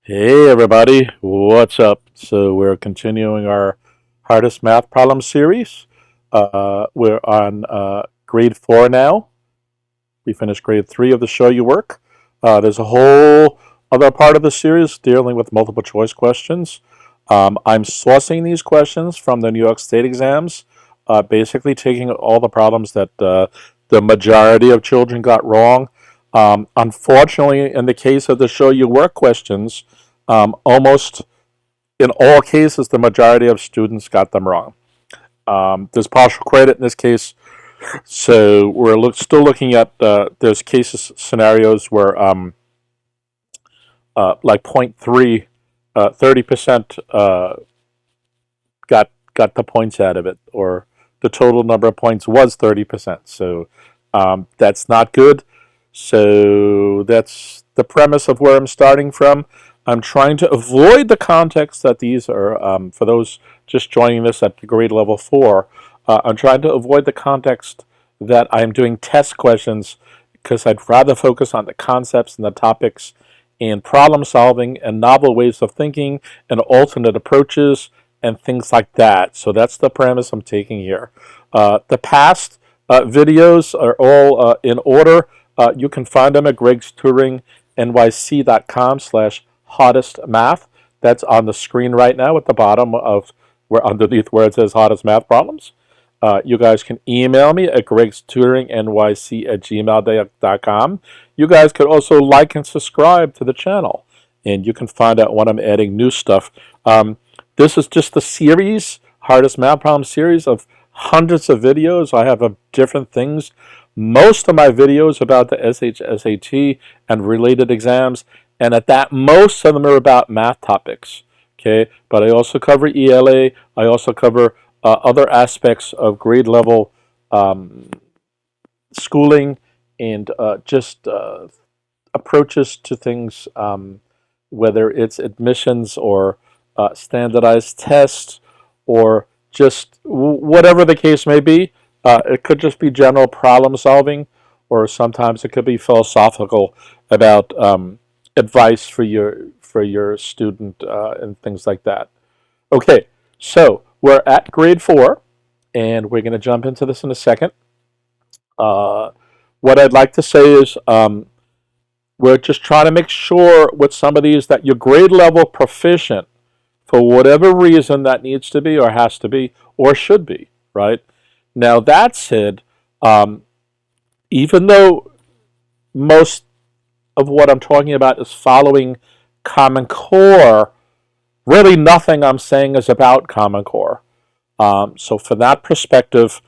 Hey everybody, what's up? So we're continuing our hardest math problem series. We're on grade 4 now. We finished grade 3 of the Show You Work. There's a whole other part of the series dealing with multiple choice questions. I'm sourcing these questions from the New York State exams, basically taking all the problems that the majority of children got wrong. Unfortunately, in the case of the Show You Work questions, almost in all cases, the majority of students got them wrong. There's partial credit in this case, so we're still looking at there's cases scenarios where like 0.3, 30% got the points out of it, or the total number of points was 30%. So that's not good. So that's the premise of where I'm starting from. I'm trying to avoid the context that these are, for those just joining this at grade level 4, I'm trying to avoid the context that I'm doing test questions because I'd rather focus on the concepts and the topics and problem solving and novel ways of thinking and alternate approaches and things like that. So that's the premise I'm taking here. The past videos are all in order. You can find them at GregsTutoringNYC.com/hardest-math. That's on the screen right now at the bottom of where underneath where it says hardest math problems. You guys can email me at GregsTutoringNYC@gmail.com. You guys could also like and subscribe to the channel, and you can find out when I'm adding new stuff. This is just the series, hardest math problem series of hundreds of videos. I have different things. Most of my videos about the SHSAT and related exams, and at that, most of them are about math topics. Okay, but I also cover ELA. I also cover other aspects of grade level schooling and just approaches to things, whether it's admissions or standardized tests or just whatever the case may be. It could just be general problem solving, or sometimes it could be philosophical about advice for your student and things like that. Okay, so we're at grade 4, and we're going to jump into this in a second. What I'd like to say is we're just trying to make sure with some of these that you're grade level proficient for whatever reason that needs to be or has to be or should be, right? Now, that said, even though most of what I'm talking about is following Common Core, really nothing I'm saying is about Common Core. So from that perspective,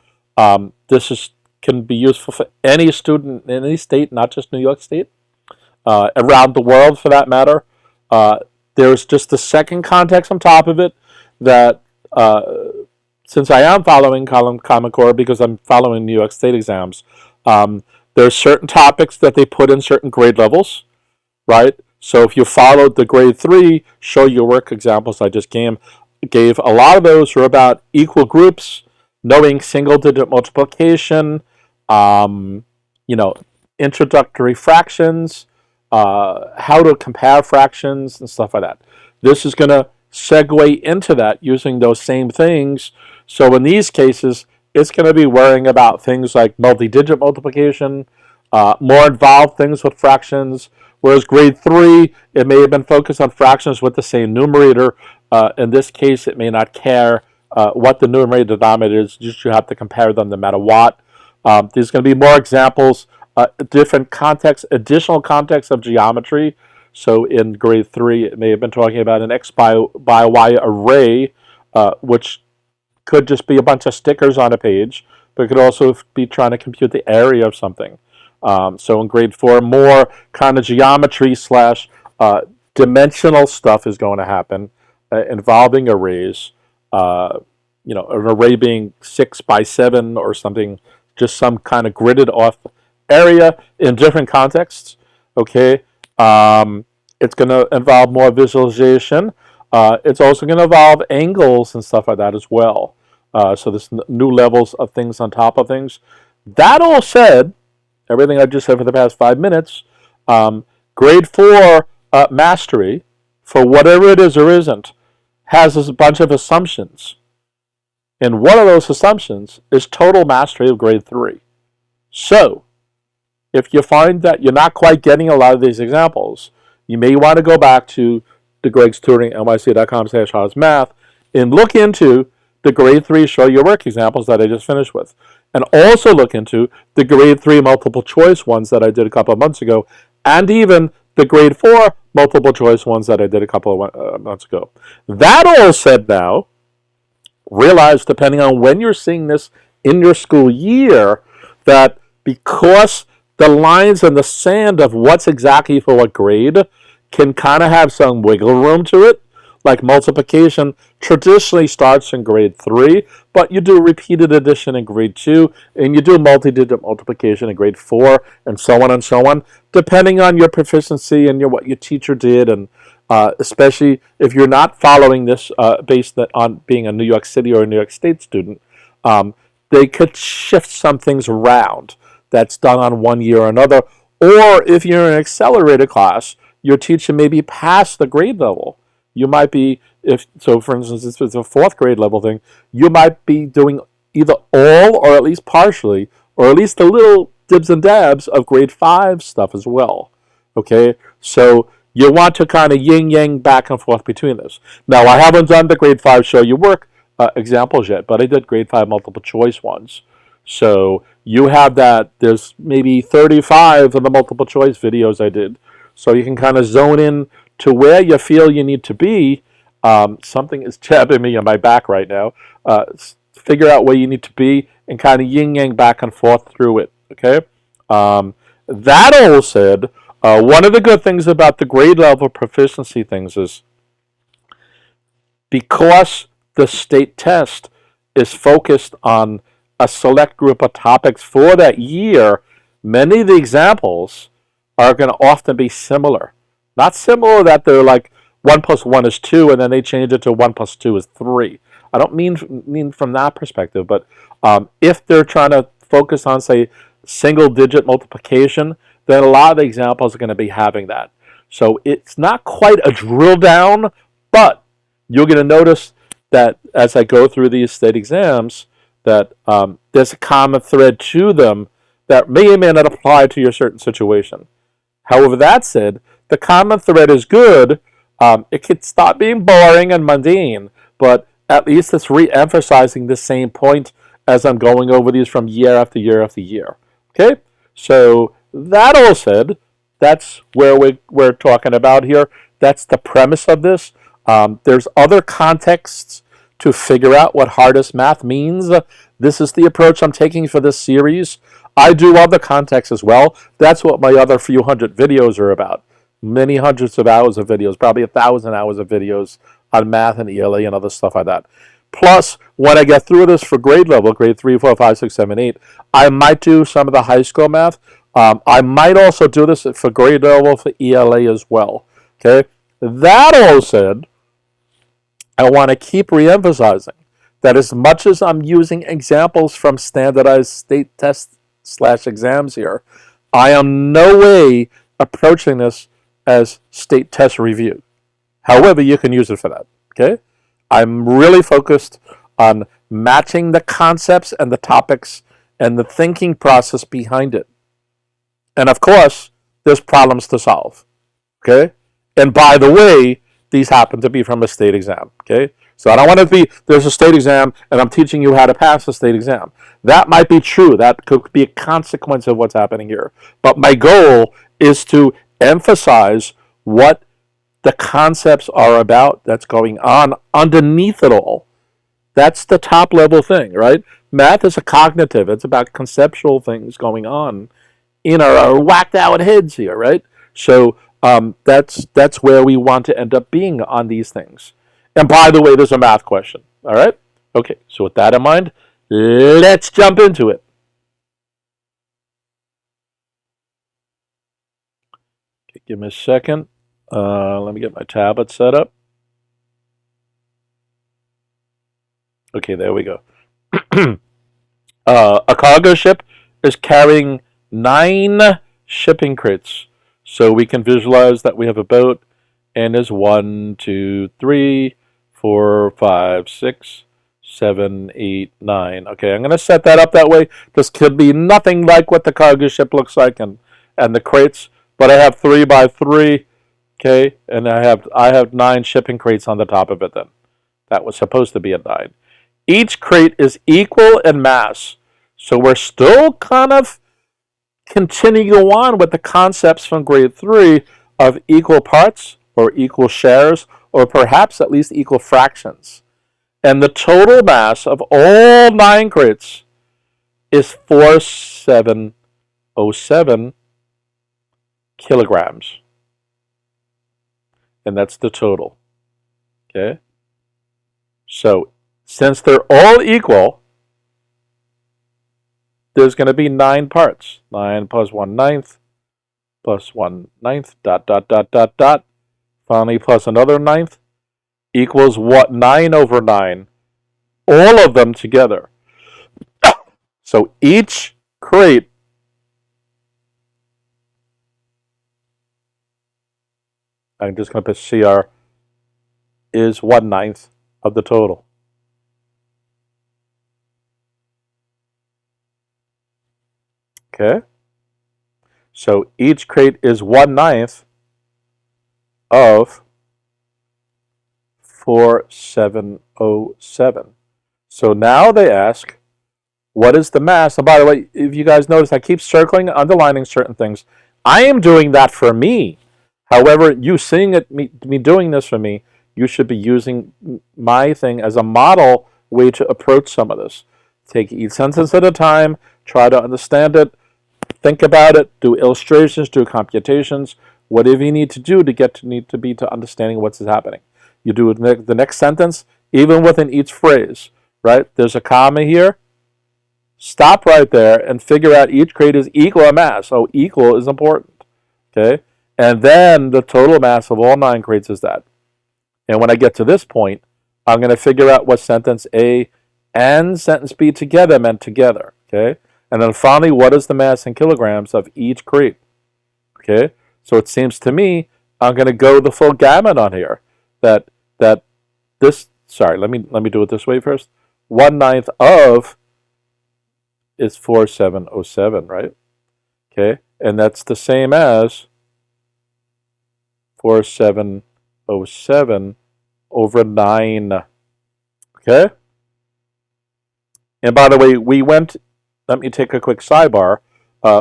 this can be useful for any student in any state, not just New York State, around the world for that matter. There's just the second context on top of it that since I am following Common Core because I'm following New York State exams, there's certain topics that they put in certain grade levels, right? So if you followed the grade 3 Show Your Work examples I just gave, a lot of those are about equal groups, knowing single-digit multiplication, introductory fractions, how to compare fractions and stuff like that. This is going to segue into that using those same things. So in these cases, it's going to be worrying about things like multi-digit multiplication, more involved things with fractions, whereas grade 3, it may have been focused on fractions with the same numerator. In this case, it may not care what the numerator denominator is, just you have to compare them no matter what. There's going to be more examples, different context, additional context of geometry. So in grade 3, it may have been talking about an X by Y array, which could just be a bunch of stickers on a page, but it could also be trying to compute the area of something. So in grade 4, more kind of geometry slash dimensional stuff is going to happen involving arrays. An array being 6 by 7 or something, just some kind of gridded off area in different contexts. Okay, it's going to involve more visualization. It's also going to involve angles and stuff like that as well. So there's new levels of things on top of things. That all said, everything I just said for the past 5 minutes, grade 4 mastery for whatever it is or isn't, has a bunch of assumptions. And one of those assumptions is total mastery of grade 3. So, if you find that you're not quite getting a lot of these examples, you may want to go back to the GregsTutoringNYC.com/math and look into the grade 3 show your work examples that I just finished with. And also look into the grade 3 multiple choice ones that I did a couple of months ago, and even the grade 4 multiple choice ones that I did a couple of months ago. That all said now, realize depending on when you're seeing this in your school year, that because the lines in the sand of what's exactly for what grade can kind of have some wiggle room to it. Like multiplication traditionally starts in grade 3, but you do repeated addition in grade 2, and you do multi-digit multiplication in grade 4, and so on, depending on your proficiency and what your teacher did, and especially if you're not following this based on being a New York City or a New York State student, they could shift some things around. That's done on one year or another. Or if you're in an accelerated class, your teacher may be past the grade level. You might be, for instance, if it's a 4th grade level thing, you might be doing either all or at least partially, or at least a little dibs and dabs of grade 5 stuff as well. Okay? So you want to kind of yin-yang back and forth between this. Now, I haven't done the grade 5 show your work examples yet, but I did grade 5 multiple choice ones. So you have that. There's maybe 35 of the multiple choice videos I did. So you can kind of zone in to where you feel you need to be. Something is jabbing me on my back right now. Figure out where you need to be and kind of yin-yang back and forth through it. Okay? That all said, one of the good things about the grade level proficiency things is because the state test is focused on a select group of topics for that year, many of the examples are going to often be similar. Not similar that they're like 1 plus 1 is 2 and then they change it to 1 plus 2 is 3. I don't mean from that perspective, but if they're trying to focus on, say, single digit multiplication, then a lot of the examples are going to be having that. So it's not quite a drill down, but you're going to notice that as I go through these state exams, that there's a common thread to them that may or may not apply to your certain situation. However, that said, the common thread is good. It could stop being boring and mundane, but at least it's re-emphasizing the same point as I'm going over these from year after year after year. Okay? So that all said, that's where we're talking about here. That's the premise of this. There's other contexts to figure out what hardest math means. This is the approach I'm taking for this series. I do other contexts as well. That's what my other few hundred videos are about. Many hundreds of hours of videos, probably 1,000 hours of videos on math and ELA and other stuff like that. Plus, when I get through this for grade level, grade 3, 4, 5, 6, 7, 8, I might do some of the high school math. I might also do this for grade level for ELA as well. Okay? That all said, I want to keep re-emphasizing that as much as I'm using examples from standardized state tests / exams here, I am no way approaching this as state test review. However, you can use it for that. Okay? I'm really focused on matching the concepts and the topics and the thinking process behind it. And of course, there's problems to solve. Okay? And by the way, these happen to be from a state exam. Okay? So I don't want it to be, there's a state exam and I'm teaching you how to pass the state exam. That might be true. That could be a consequence of what's happening here. But my goal is to emphasize what the concepts are about that's going on underneath it all. That's the top level thing, right? Math is a cognitive. It's about conceptual things going on in our whacked out heads here, right? So that's where we want to end up being on these things. And by the way, there's a math question, all right? Okay, so with that in mind, let's jump into it. Okay, give me a second. Let me get my tablet set up. Okay, there we go. A cargo ship is carrying 9 shipping crates. So we can visualize that we have a boat N is 1, 2, 3, 4, 5, 6, 7, 8, 9. Okay, I'm going to set that up that way. This could be nothing like what the cargo ship looks like and the crates, but I have 3 by 3, okay, and I have 9 shipping crates on the top of it then. That was supposed to be a 9. Each crate is equal in mass, so we're still kind of continuing on with the concepts from grade 3 of equal parts or equal shares or perhaps at least equal fractions. And the total mass of all 9 crates is 4707 kilograms. And that's the total. Okay? So, since they're all equal, there's going to be 9 parts. 9 plus 1/9 plus 1/9 dot dot dot dot dot. Finally, plus another 9th equals what? 9 over 9. All of them together. So each crate I'm just going to put CR is 1/9 of the total. Okay? So each crate is 1/9 of 4707. So now they ask, what is the mass? And by the way, if you guys notice, I keep circling, underlining certain things. I am doing that for me. However, you seeing it, me doing this for me, you should be using my thing as a model way to approach some of this. Take each sentence at a time, try to understand it, think about it, do illustrations, do computations, whatever you need to do to get to understanding what's happening. You do the next sentence, even within each phrase, right? There's a comma here. Stop right there and figure out each crate is equal in mass. So equal is important, okay? And then the total mass of all 9 crates is that. And when I get to this point, I'm going to figure out what sentence A and sentence B together meant together, okay? And then finally, what is the mass in kilograms of each crate, okay? So it seems to me I'm going to go the full gamut on here. Let me do it this way first. 1/9 of is 4707, right? Okay, and that's the same as 4707 over 9. Okay? And by the way, let me take a quick sidebar.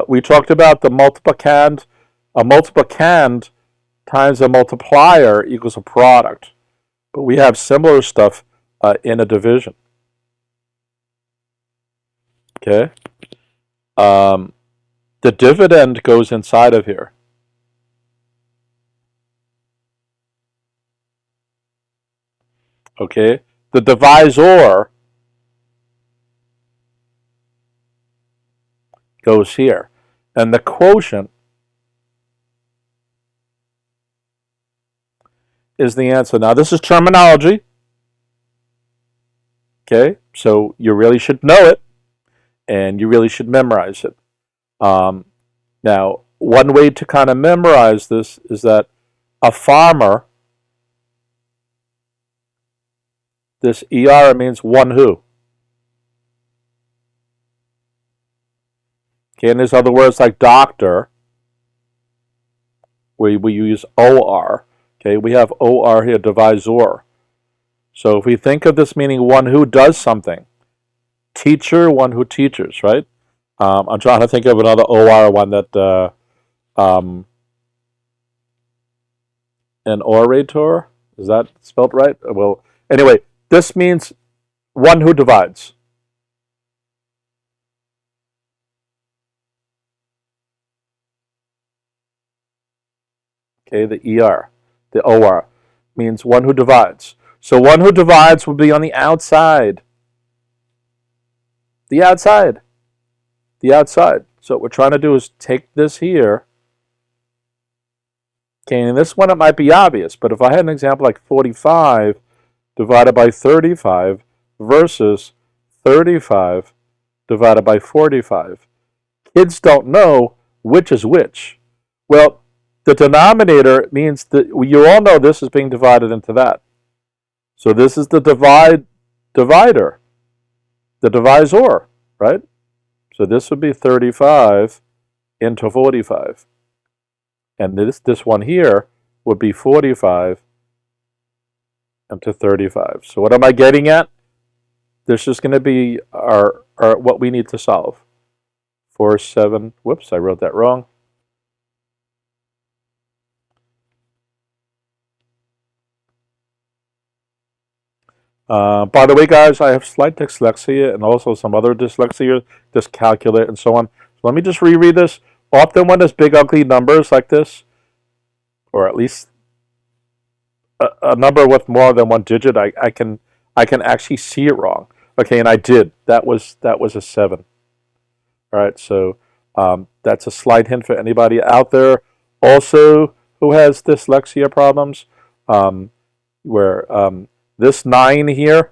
We talked about the multiplicand. A multiplicand times a multiplier equals a product. But we have similar stuff in a division. Okay? The dividend goes inside of here. Okay? The divisor goes here. And the quotient is the answer. Now, this is terminology. Okay? So you really should know it. And you really should memorize it. Now, one way to kind of memorize this is that a farmer, this ER means one who. Okay, and there's other words like doctor, where we use OR. Okay, we have OR here, divisor. So if we think of this meaning one who does something, teacher, one who teaches, right? I'm trying to think of another OR one that, an orator, is that spelled right? Well, anyway, this means one who divides. Okay, the ER, the OR, means one who divides. So one who divides will be on the outside. The outside. The outside. So what we're trying to do is take this here. Okay, and this one it might be obvious, but if I had an example like 45 divided by 35 versus 35 divided by 45, kids don't know which is which. Well, the denominator means that you all know this is being divided into that. So this is the divider, the divisor, right? So this would be 35 into 45. And this one here would be 45 into 35. So what am I getting at? This is going to be our what we need to solve. 4, 7, whoops, I wrote that wrong. By the way, guys, I have slight dyslexia and also some other dyslexia, dyscalculate and so on. So let me just reread this. Often when there's big ugly numbers like this, or at least a number with more than one digit, I can actually see it wrong. Okay, and I did. That was a 7. All right, so that's a slight hint for anybody out there also who has dyslexia problems, where this 9 here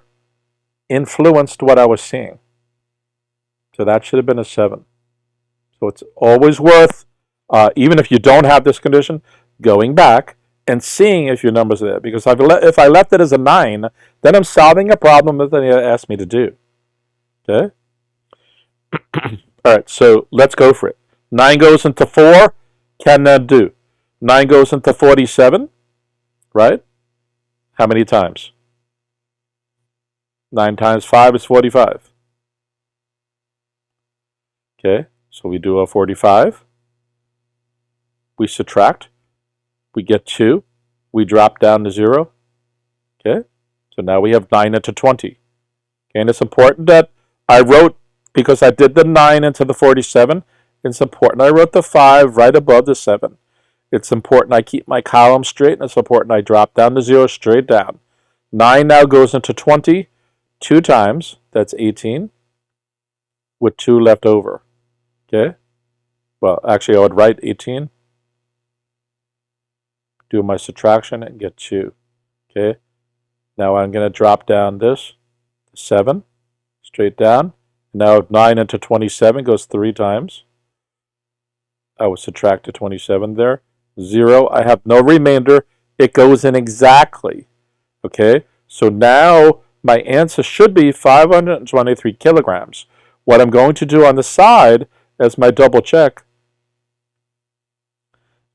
influenced what I was seeing. So that should have been a 7. So it's always worth, even if you don't have this condition, going back and seeing if your numbers are there. Because if I left it as a 9, then I'm solving a problem that they asked me to do. Okay? All right, so let's go for it. 9 goes into 4, can that do? 9 goes into 47, right? How many times? 9 times 5 is 45. Okay, so we do a 45. We subtract. We get 2. We drop down to 0. Okay, so now we have 9 into 20. Okay, and it's important that I wrote, because I did the 9 into the 47, it's important I wrote the 5 right above the 7. It's important I keep my column straight, and it's important I drop down to 0 straight down. 9 now goes into 20 2 times, that's 18, with 2 left over. Okay? Well, actually, I would write 18, do my subtraction, and get 2. Okay? Now I'm going to drop down this, 7, straight down. Now 9 into 27 goes 3 times. I will subtract the 27 there. 0, I have no remainder. It goes in exactly. Okay? So now my answer should be 523 kilograms. What I'm going to do on the side as my double check,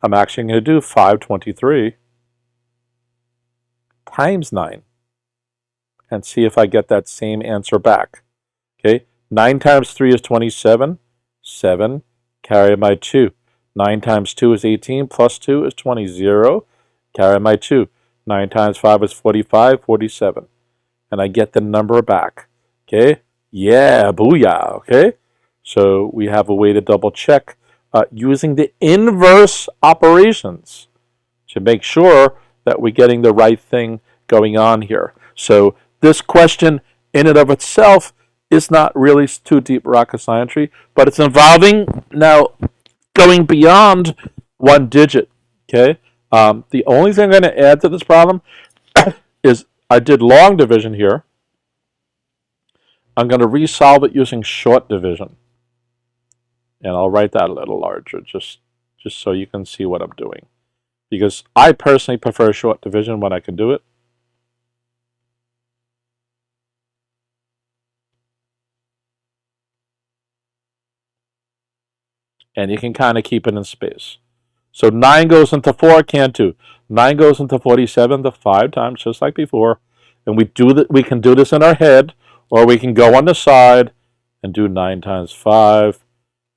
I'm actually going to do 523 times 9 and see if I get that same answer back. Okay, 9 times 3 is 27, 7, carry my 2. 9 times 2 is 18, plus 2 is 20, 0, carry my 2. 9 times 5 is 45, 47. And I get the number back. Okay? Yeah, booyah. Okay? So we have a way to double check using the inverse operations to make sure that we're getting the right thing going on here. So this question in and of itself is not really too deep rocket science, but it's involving now going beyond one digit. Okay? The only thing I'm going to add to this problem is I did long division here. I'm going to resolve it using short division. And I'll write that a little larger just so you can see what I'm doing. Because I personally prefer short division when I can do it. And you can kind of keep it in space. So 9 goes into 4, can't do. 9 goes into 47 the 5 times, just like before. And we can do this in our head, or we can go on the side and do 9 times 5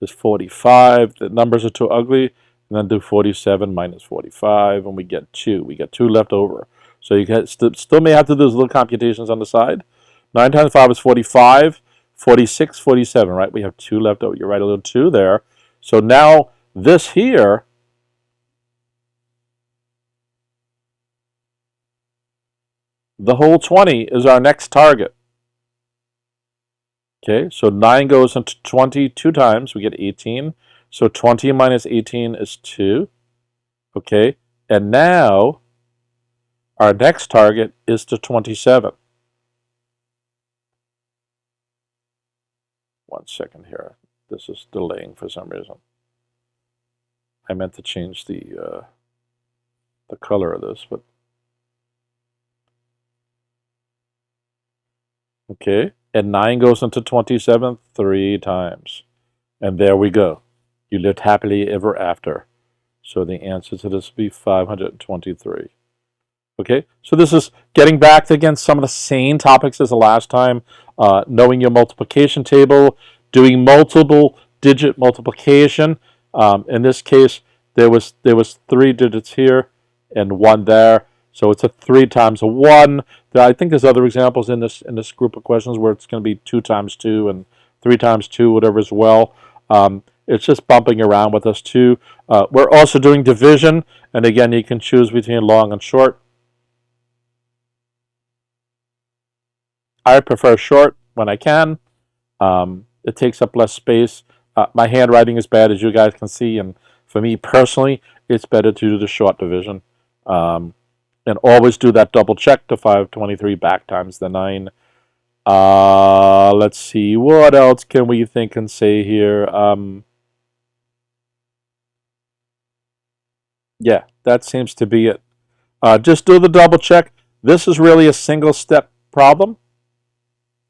is 45. The numbers are too ugly. And then do 47 minus 45, and we get 2. We get 2 left over. So you still may have to do those little computations on the side. 9 times 5 is 45, 46, 47, right? We have 2 left over. You write a little 2 there. So now this here the whole 20 is our next target. Okay, so 9 goes into 20 2 times. We get 18. So 20 minus 18 is 2. Okay, and now our next target is to 27. 1 second here. This is delaying for some reason. I meant to change the color of this, but okay. And 9 goes into 27 3 times. And there we go. You lived happily ever after. So the answer to this would be 523. Okay, so this is getting back to, again, some of the same topics as the last time. Knowing your multiplication table, doing multiple digit multiplication. In this case, there was 3 digits here and 1 there. So it's a 3 times a 1. I think there's other examples in this group of questions where it's going to be 2 times 2 and 3 times 2, whatever as well. It's just bumping around with us too. We're also doing division, and again, you can choose between long and short. I prefer short when I can. It takes up less space. My handwriting is bad, as you guys can see, and for me personally, it's better to do the short division. And always do that double check to 523 back times the 9. Let's see, what else can we think and say here? Yeah, that seems to be it. Just do the double check. This is really a single step problem.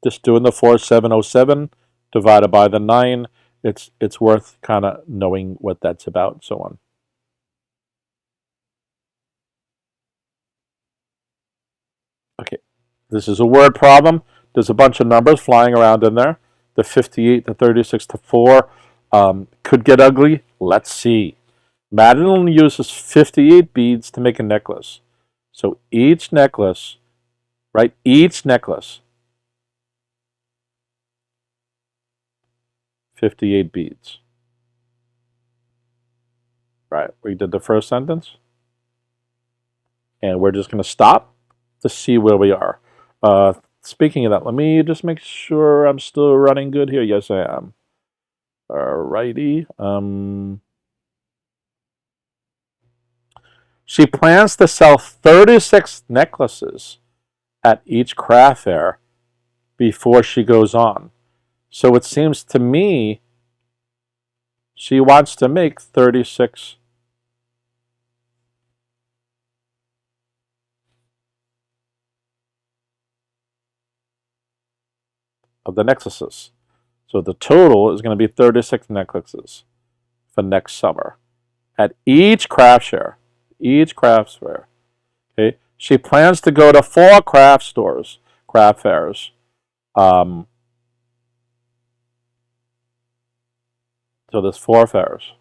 Just doing the 4707 divided by the 9. It's worth kind of knowing what that's about and so on. Okay, this is a word problem. There's a bunch of numbers flying around in there. The 58, the 36, the 4 could get ugly. Let's see. Madeline uses 58 beads to make a necklace. So each necklace, right? Each necklace, 58 beads. Right, we did the first sentence. And we're just going to stop to see where we are. Speaking of that, let me just make sure I'm still running good here. Yes, I am. Alrighty. She plans to sell 36 necklaces at each craft fair before she goes on. So it seems to me she wants to make 36 of the necklaces. So the total is going to be 36 necklaces for next summer at each craft fair. Each craft fair. Okay. She plans to go to 4 craft stores, craft fairs. So there's 4 fairs.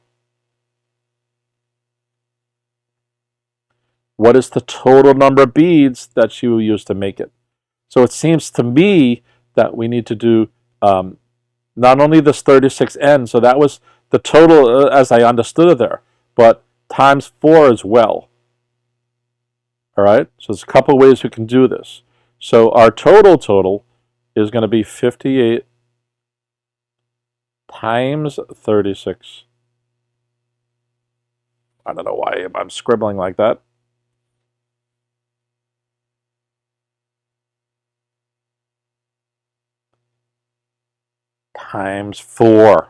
What is the total number of beads that she will use to make it? So it seems to me that we need to do not only this 36N, so that was the total as I understood it there, but times 4 as well. All right, so there's a couple of ways we can do this. So our total is going to be 58 times 36. I don't know why I'm scribbling like that. Times 4.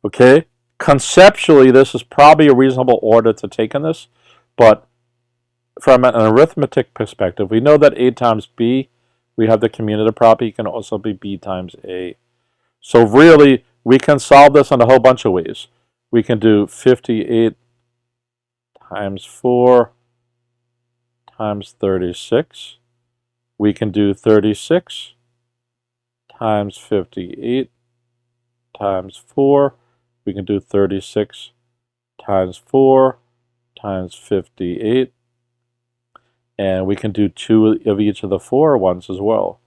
Okay? Conceptually, this is probably a reasonable order to take in this, but from an arithmetic perspective, we know that A times B, we have the commutative property, can also be B times A. So really, we can solve this in a whole bunch of ways. We can do 58 times 4 times 36. We can do 36 times 58 times 4. We can do 36 times 4 times 58. And we can do 2 of each of the 4 ones as well.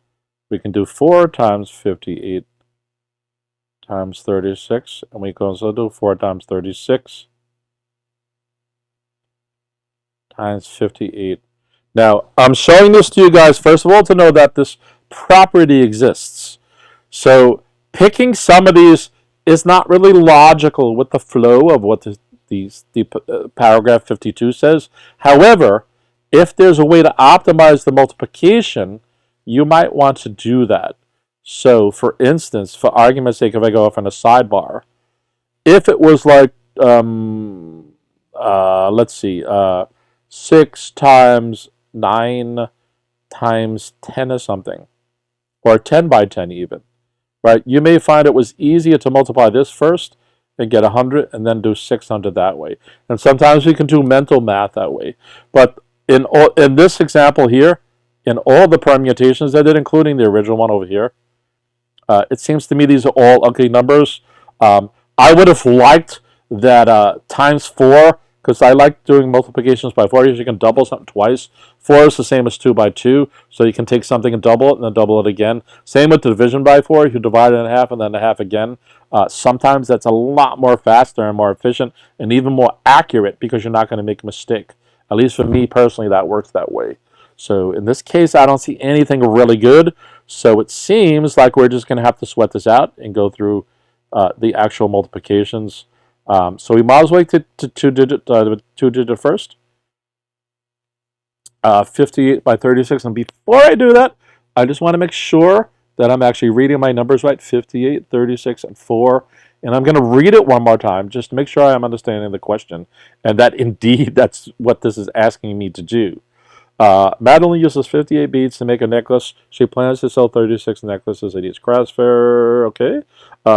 We can do 4 times 58 times 36. And we can also do 4 times 36 times 58. Now, I'm showing this to you guys, first of all, to know that this property exists. So picking some of these is not really logical with the flow of what the paragraph 52 says. However, if there's a way to optimize the multiplication, you might want to do that. So, for instance, for argument's sake, if I go off on a sidebar, if it was like let's see, 6 times 9 times 10 is something, or 10 by 10 even, right? You may find it was easier to multiply this first and get 100 and then do 600 that way. And sometimes we can do mental math that way. But in this example here, in all the permutations I did, including the original one over here, it seems to me these are all ugly numbers. I would have liked that times 4, because I like doing multiplications by 4. You can double something twice. 4 is the same as 2 by 2, so you can take something and double it, and then double it again. Same with division by 4. You divide it in half and then a half again. Sometimes that's a lot more faster and more efficient and even more accurate because you're not going to make a mistake. At least for me personally, that works that way. So in this case, I don't see anything really good. So it seems like we're just going to have to sweat this out and go through the actual multiplications. So we might as well take the two-digit first. 58 by 36. And before I do that, I just want to make sure that I'm actually reading my numbers right. 58, 36, and 4. And I'm going to read it one more time just to make sure I'm understanding the question. And that indeed, that's what this is asking me to do. Madeline uses 58 beads to make a necklace. She plans to sell 36 necklaces at each craft fair. Okay.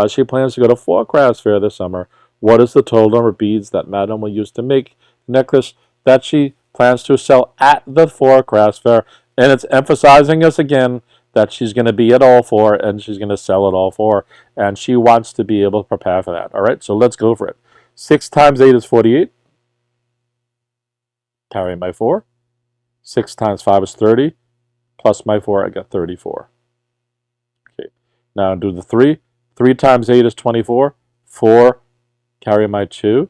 She plans to go to 4 craft fair this summer. What is the total number of beads that Madeline will use to make the necklace that she plans to sell at the 4 craft fair? And it's emphasizing us again that she's going to be at all 4 and she's going to sell at all 4. And she wants to be able to prepare for that. All right, so let's go for it. 6 times 8 is 48. Carry my 4. 6 times 5 is 30. Plus my 4, I got 34. Okay, now do the 3. 3 times 8 is 24. 4, carry my 2.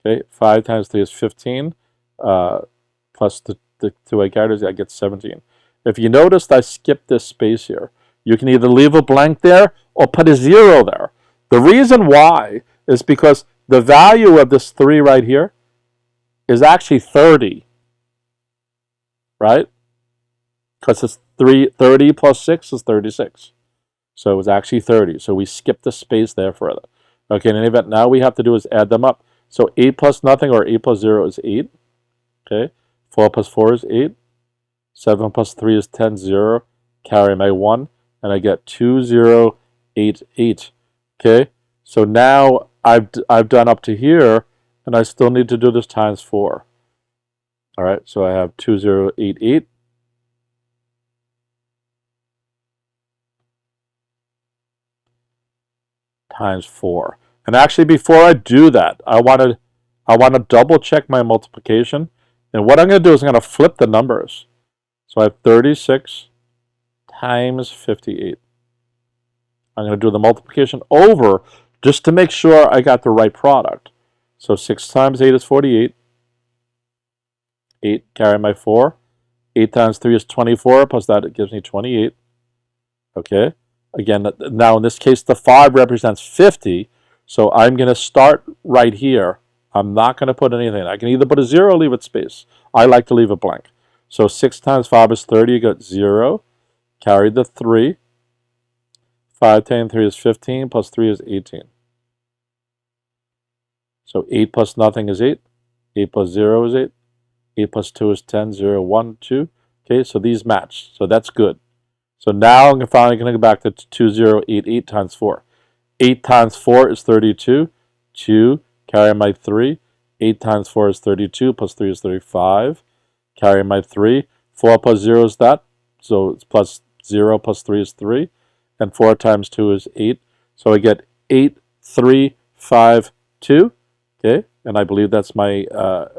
Okay, 5 times 3 is 15. Plus the 2 I carried, I get 17. If you noticed, I skipped this space here. You can either leave a blank there or put a 0 there. The reason why is because the value of this 3 right here is actually 30. Right? Because it's 30 plus 6 is 36. So it was actually 30. So we skipped the space there further. Okay, in any event, now we have to do is add them up. So 8 plus nothing, or 8 plus 0 is 8. Okay, 4 plus 4 is 8. 7 plus 3 is 10, 0. Carry my 1, and I get 2088. Okay, so now I've done up to here, and I still need to do this times 4. All right, so I have 2088 times 4. And actually, before I do that, I want to double check my multiplication. And what I'm going to do is I'm going to flip the numbers. So I have 36 times 58. I'm going to do the multiplication over just to make sure I got the right product. So 6 times 8 is 48. 8, carry my 4. 8 times 3 is 24, plus that it gives me 28. Okay. Again, now in this case, the 5 represents 50. So I'm going to start right here. I'm not going to put anything. I can either put a 0 or leave it space. I like to leave it blank. So 6 times 5 is 30. You got 0. Carry the 3. 5 times 3 is 15, plus 3 is 18. So 8 plus nothing is 8. 8 plus 0 is 8. 8 plus 2 is 10, 0, 1, 2. Okay, so these match. So that's good. So now I'm finally going to go back to 2088 times 4. 8 times 4 is 32. 2, carry my 3. 8 times 4 is 32, plus 3 is 35. Carry my 3. 4 plus 0 is that. So it's plus 0 plus 3 is 3. And 4 times 2 is 8. So I get 8, 3, 5, 2. Okay, and I believe that's my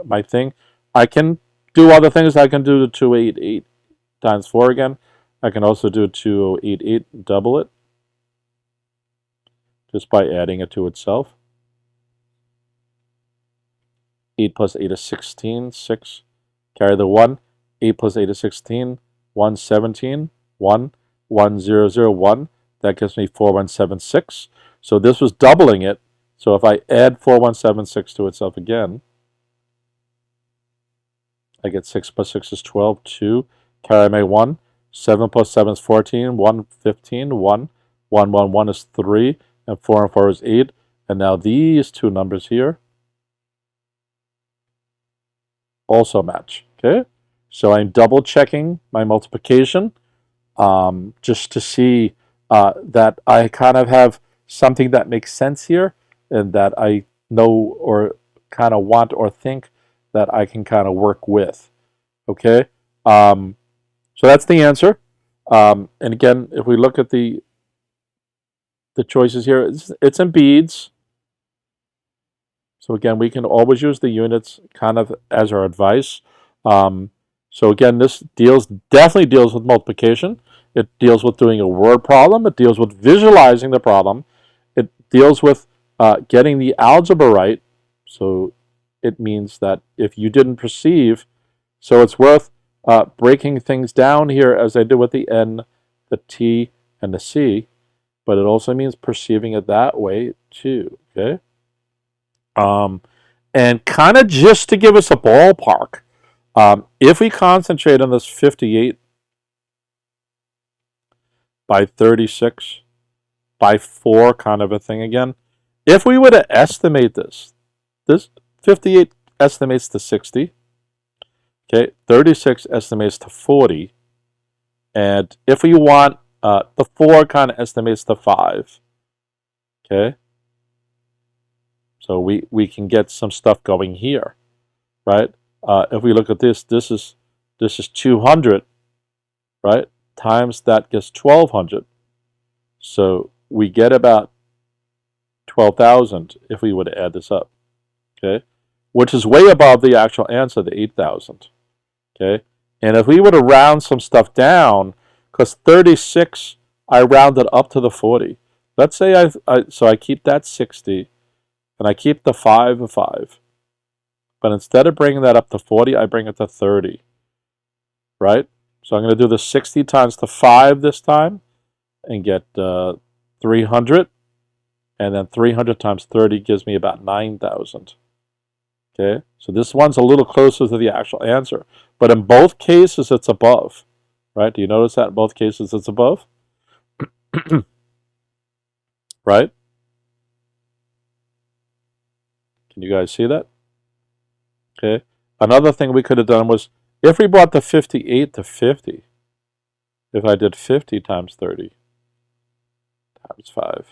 my thing. I can do other things. I can do the 288 times 4 again. I can also do 2088, double it, just by adding it to itself. 8 plus 8 is 16, 6. Carry the 1. 8 plus 8 is 16, 1, 17, 1, 1, 0, 0, 1. That gives me 4176. So this was doubling it. So if I add 4176 to itself again, I get 6 plus 6 is 12, 2. Carry my 1. 7 plus 7 is 14, 1, 15, 1. 1, 1, 1 is 3. And 4 and 4 is 8. And now these two numbers here also match. Okay, so I'm double checking my multiplication just to see that I kind of have something that makes sense here and that I know or kind of want or think that I can kind of work with. Okay, so that's the answer. And again, if we look at the choices here, it's in beads. So again, we can always use the units kind of as our advice. So again, this definitely deals with multiplication. It deals with doing a word problem. It deals with visualizing the problem. It deals with getting the algebra right. So it means that if you didn't perceive, so it's worth breaking things down here as I did with the N, the T, and the C. But it also means perceiving it that way too. Okay. And kind of just to give us a ballpark, if we concentrate on this 58 by 36 by 4 kind of a thing again, if we were to estimate this 58 estimates to 60, okay, 36 estimates to 40, and if we want, the 4 kind of estimates to 5, okay? So we can get some stuff going here, right? If we look at this is 200, right? Times that gets 1,200. So we get about 12,000 if we were to add this up, okay? Which is way above the actual answer, the 8,000, okay? And if we were to round some stuff down, because 36, I rounded up to the 40. Let's say so I keep that 60, and I keep the 5 of 5. But instead of bringing that up to 40, I bring it to 30, right? So I'm going to do the 60 times the 5 this time and get 300. And then 300 times 30 gives me about 9,000. Okay, so this one's a little closer to the actual answer. But in both cases, it's above, right? Do you notice that in both cases it's above? Right? Can you guys see that? Okay. Another thing we could have done was, if we brought the 58 to 50, if I did 50 times 30 times 5,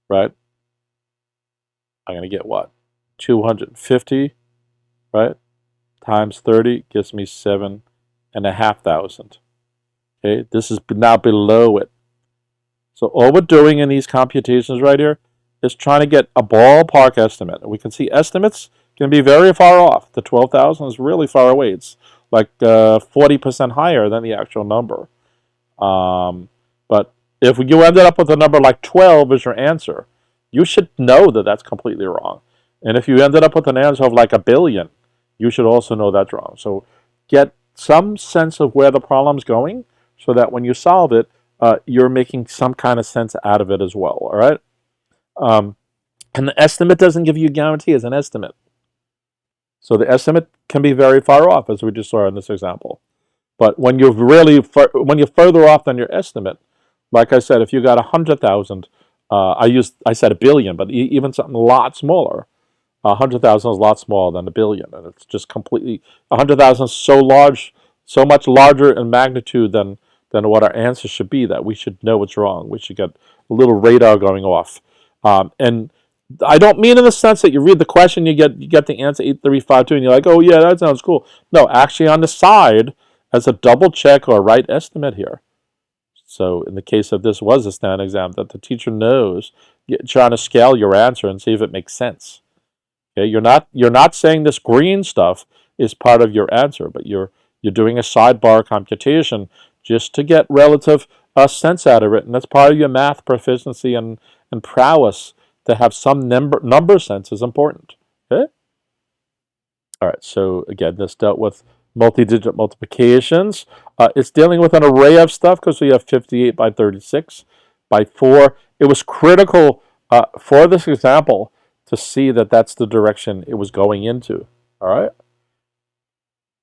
right? I'm going to get what? 250, right? Times 30 gives me 7,500. Okay, this is now below it. So all we're doing in these computations right here is trying to get a ballpark estimate. And we can see estimates can be very far off. The 12,000 is really far away. It's like 40% higher than the actual number. But if you ended up with a number like 12 as your answer, you should know that that's completely wrong. And if you ended up with an answer of like 1 billion, you should also know that's wrong. So get some sense of where the problem's going so that when you solve it, you're making some kind of sense out of it as well, all right? And the estimate doesn't give you a guarantee as an estimate. So the estimate can be very far off, as we just saw in this example. But when you're further off than your estimate, like I said, if you got 100,000, I said 1 billion, but even something a lot smaller, 100,000 is a lot smaller than 1 billion, and it's just completely 100,000 is so large, so much larger in magnitude than what our answer should be that we should know what's wrong. We should get a little radar going off, and I don't mean in the sense that you read the question, you get the answer 8352, and you're like, oh yeah, that sounds cool. No, actually on the side as a double check or right estimate here. So in the case of this was a stand exam, that the teacher knows, you're trying to scale your answer and see if it makes sense. Okay, you're not saying this green stuff is part of your answer, but you're doing a sidebar computation just to get relative sense out of it, and that's part of your math proficiency and prowess. To have some number sense is important. Okay. All right. So again, this dealt with multi-digit multiplications. It's dealing with an array of stuff because we have 58 by 36 by 4. It was critical for this example to see that that's the direction it was going into. All right.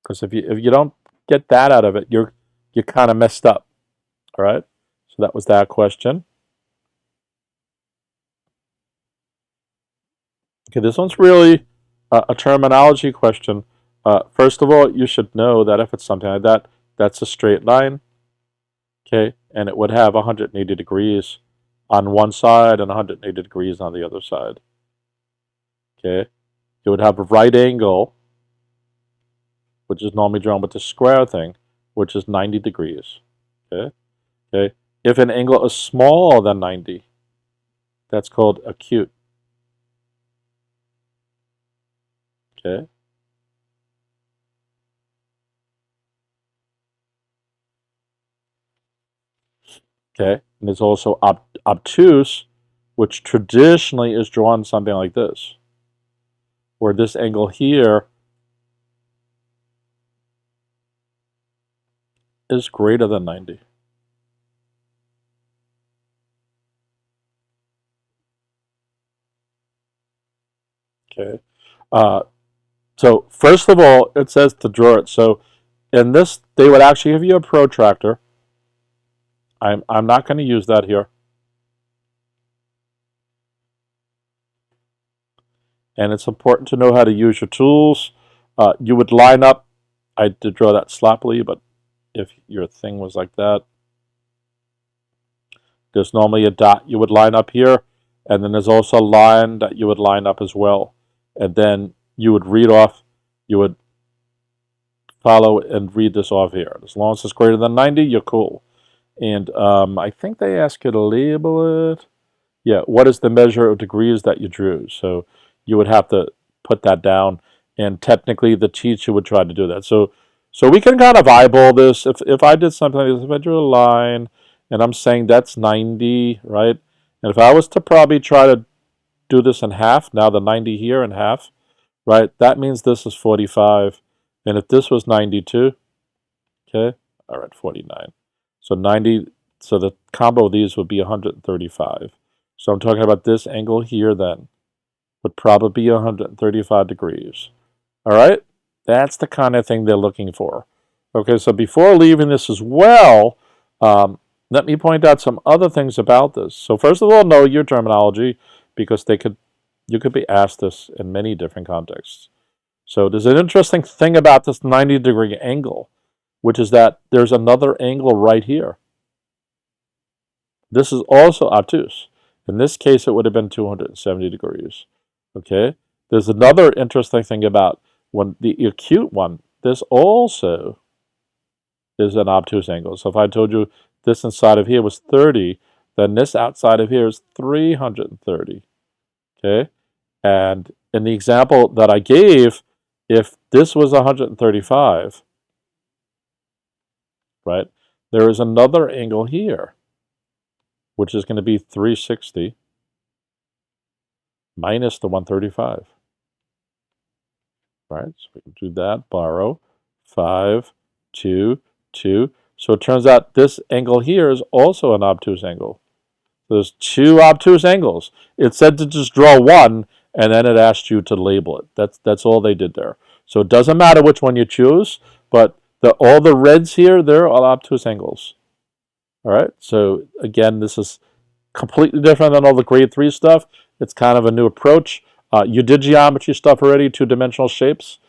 Because if you don't get that out of it, you're kind of messed up. All right. So that was that question. Okay, this one's really a terminology question First of all, you should know that if it's something like that, that's a straight line, okay, and it would have 180 degrees on one side and 180 degrees on the other side, okay. It would have a right angle, which is normally drawn with the square thing, which is 90 degrees, okay. Okay. If an angle is smaller than 90, that's called acute, okay. Okay, and there's also obtuse, which traditionally is drawn something like this, where this angle here is greater than 90. Okay, so first of all, it says to draw it. So in this, they would actually give you a protractor. I'm not going to use that here. And it's important to know how to use your tools. You would line up. I did draw that sloppily, but if your thing was like that, there's normally a dot you would line up here, and then there's also a line that you would line up as well. And then you would read off, you would follow and read this off here. As long as it's greater than 90, you're cool. And I think they ask you to label it. Yeah, what is the measure of degrees that you drew? So you would have to put that down, and technically the teacher would try to do that. So we can kind of eyeball this. If I did something like this, if I drew a line, and I'm saying that's 90, right? And if I was to probably try to do this in half, now the 90 here in half, right? That means this is 45. And if this was 92, okay, all right, 49. So 90, so the combo of these would be 135. So I'm talking about this angle here then would probably be 135 degrees. All right, that's the kind of thing they're looking for. Okay, so before leaving this as well, let me point out some other things about this. So first of all, know your terminology, because you could be asked this in many different contexts. So there's an interesting thing about this 90-degree angle, which is that there's another angle right here. This is also obtuse. In this case, it would have been 270 degrees. Okay. There's another interesting thing about when the acute one, this also is an obtuse angle. So if I told you this inside of here was 30, then this outside of here is 330. Okay. And in the example that I gave, if this was 135, right, there is another angle here, which is going to be 360 minus the 135. Right, so we can do that, borrow, 5, 2, 2. So it turns out this angle here is also an obtuse angle. There's two obtuse angles. It said to just draw one, and then it asked you to label it. That's all they did there. So it doesn't matter which one you choose, but all the reds here, they're all obtuse angles. All right, so again, this is completely different than all the grade 3 stuff. It's kind of a new approach. You did geometry stuff already, two-dimensional shapes.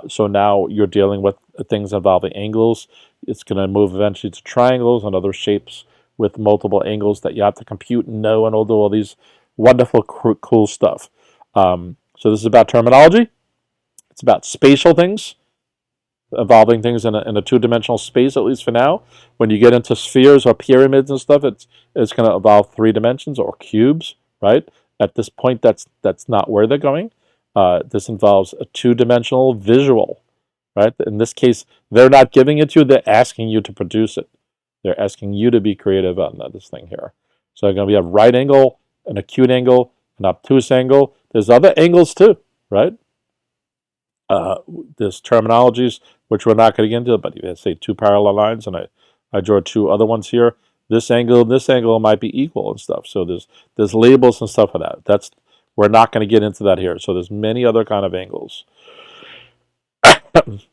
So now you're dealing with things involving angles. It's going to move eventually to triangles and other shapes with multiple angles that you have to compute and know, and all these wonderful, cool stuff. So this is about terminology. It's about spatial things, involving things in a two-dimensional space, at least for now. When you get into spheres or pyramids and stuff, it's going to involve 3 dimensions or cubes, right? At this point, that's not where they're going. This involves a two-dimensional visual, right? In this case, they're not giving it to you, they're asking you to produce it. They're asking you to be creative on this thing here. So there's going to be a right angle, an acute angle, an obtuse angle. There's other angles too, right? There's terminologies, which we're not going to get into, but you say 2 parallel lines, and I draw 2 other ones here. This angle might be equal and stuff. So there's labels and stuff for that. We're not going to get into that here. So there's many other kind of angles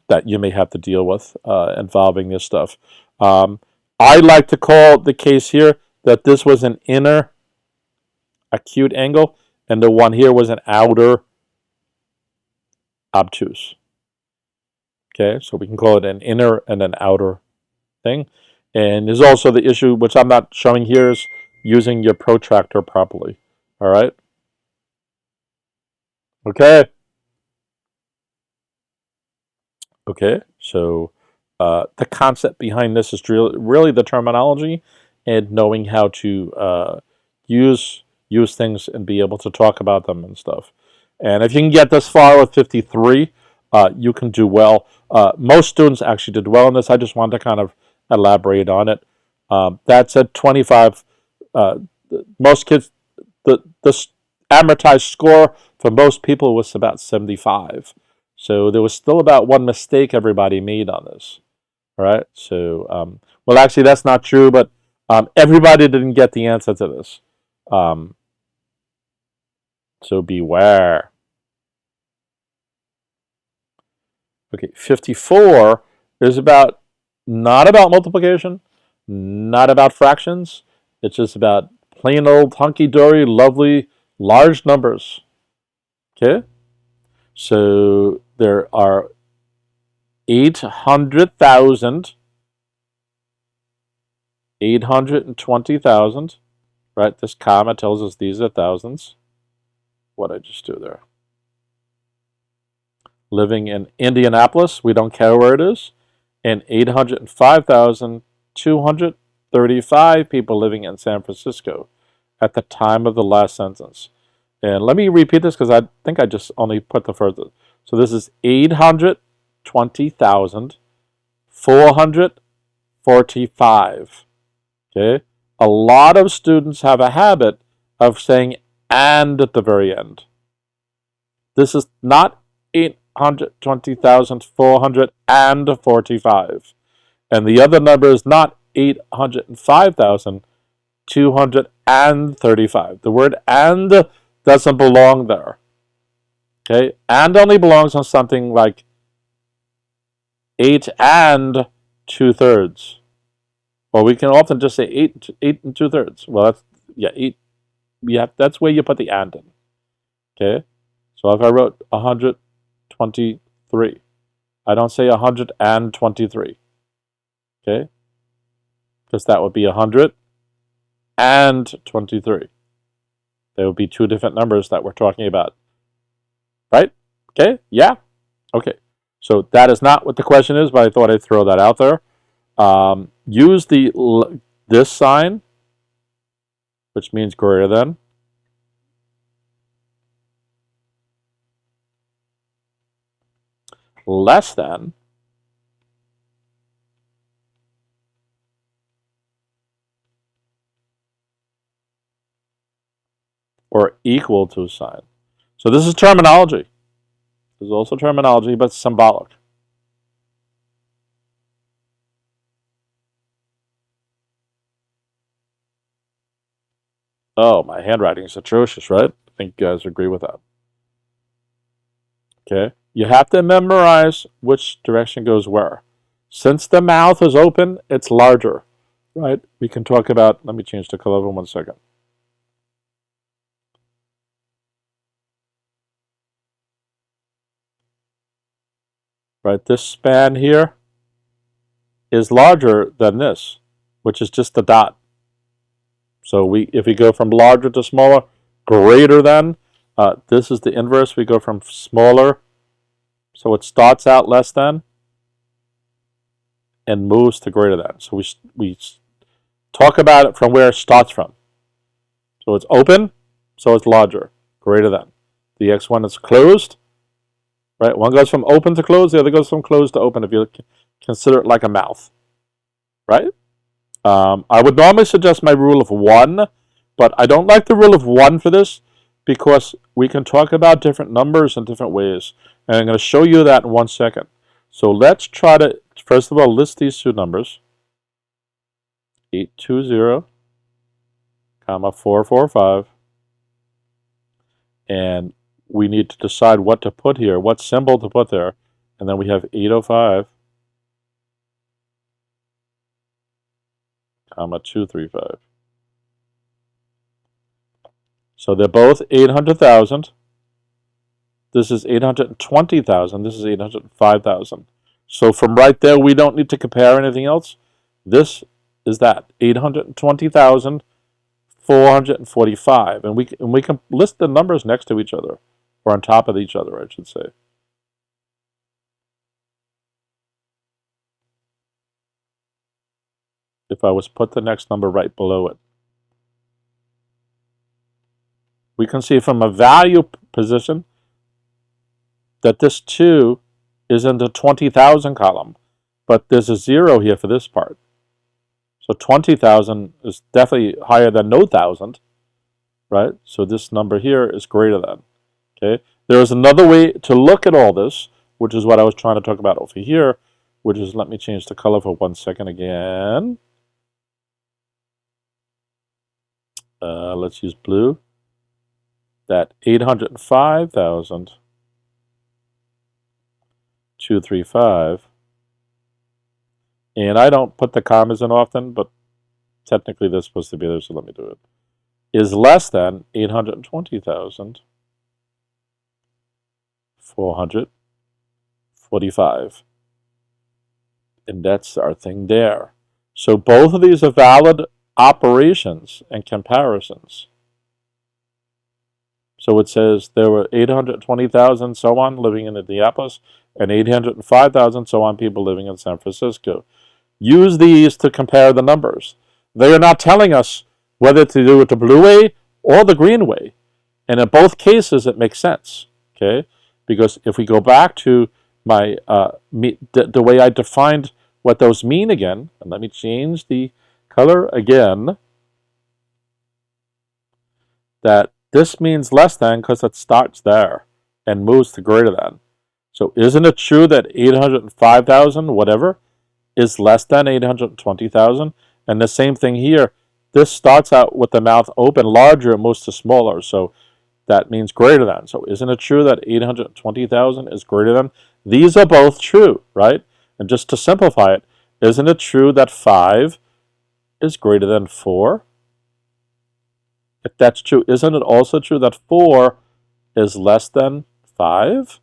that you may have to deal with involving this stuff. I like to call the case here that this was an inner acute angle, and the one here was an outer obtuse. Okay, so we can call it an inner and an outer thing. And there's also the issue, which I'm not showing here, is using your protractor properly. All right? Okay. Okay, so the concept behind this is really the terminology and knowing how to use things and be able to talk about them and stuff. And if you can get this far with 53, you can do well. Most students actually did well in this. I just wanted to kind of elaborate on it. That's at 25. Most kids, the amortized score for most people was about 75. So there was still about one mistake everybody made on this. All right. So, well, actually, that's not true, but everybody didn't get the answer to this. So beware. Okay, 54 is not about multiplication, not about fractions. It's just about plain old hunky-dory, lovely, large numbers. Okay? So there are 800,000, 820,000, right? This comma tells us these are thousands. What did I just do there? Living in Indianapolis, we don't care where it is, and 805,235 people living in San Francisco at the time of the last sentence. And let me repeat this because I think I just only put the first. So this is 820,445. Okay? A lot of students have a habit of saying and at the very end. This is not 820,445. And the other number is not 805,235. The word and doesn't belong there. Okay? And only belongs on something like 8 and 2/3. Well, we can often just say 8 and 2/3. Well, that's, yeah, 8. Yeah, that's where you put the and in. Okay? So if I wrote 123, I don't say 123. Okay? Because that would be 123. There would be two different numbers that we're talking about. Right? Okay? Yeah? Okay. So that is not what the question is, but I thought I'd throw that out there. Use this sign, which means greater than. Less than. Or equal to a sign. So this is terminology. This is also terminology, but symbolic. Oh, my handwriting is atrocious, right? I think you guys agree with that. Okay. You have to memorize which direction goes where. Since the mouth is open, it's larger, right? We can talk about, let me change the color in 1 second. Right, this span here is larger than this, which is just the dot. So if we go from larger to smaller, greater than, this is the inverse. We go from smaller, so it starts out less than, and moves to greater than. So we talk about it from where it starts from. So it's open, so it's larger, greater than. The next one is closed, right? One goes from open to closed, the other goes from closed to open if you consider it like a mouth, right? I would normally suggest my rule of 1, but I don't like the rule of 1 for this because we can talk about different numbers in different ways. And I'm going to show you that in 1 second. So let's try to, first of all, list these two numbers. 820, comma 445. And we need to decide what to put here, what symbol to put there. And then we have 805, comma 235. So they're both 800,000. This is 820,000. This is 805,000. So from right there, we don't need to compare anything else. This is that, 820,445. And we can list the numbers next to each other, or on top of each other, I should say. If I was put the next number right below it. We can see from a value position that this 2 is in the 20,000 column, but there's a 0 here for this part. So 20,000 is definitely higher than no thousand, right? So this number here is greater than, okay? There is another way to look at all this, which is what I was trying to talk about over here, which is, let me change the color for 1 second again. Let's use blue. That 805,235, and I don't put the commas in often, but technically they're supposed to be there, so let me do it, is less than 820,445. And that's our thing there. So both of these are valid operations and comparisons. So it says there were 820,000 so on living in Indianapolis and 805,000 so on people living in San Francisco. Use these to compare the numbers. They are not telling us whether to do it the blue way or the green way. And in both cases, it makes sense, okay? Because if we go back to my the way I defined what those mean again, and let me change the color again, that this means less than because it starts there and moves to greater than. So isn't it true that 805,000, whatever, is less than 820,000? And the same thing here. This starts out with the mouth open, larger, and moves to smaller. So that means greater than. So isn't it true that 820,000 is greater than? These are both true, right? And just to simplify it, isn't it true that 5 is greater than 4? If that's true, isn't it also true that 4 is less than 5?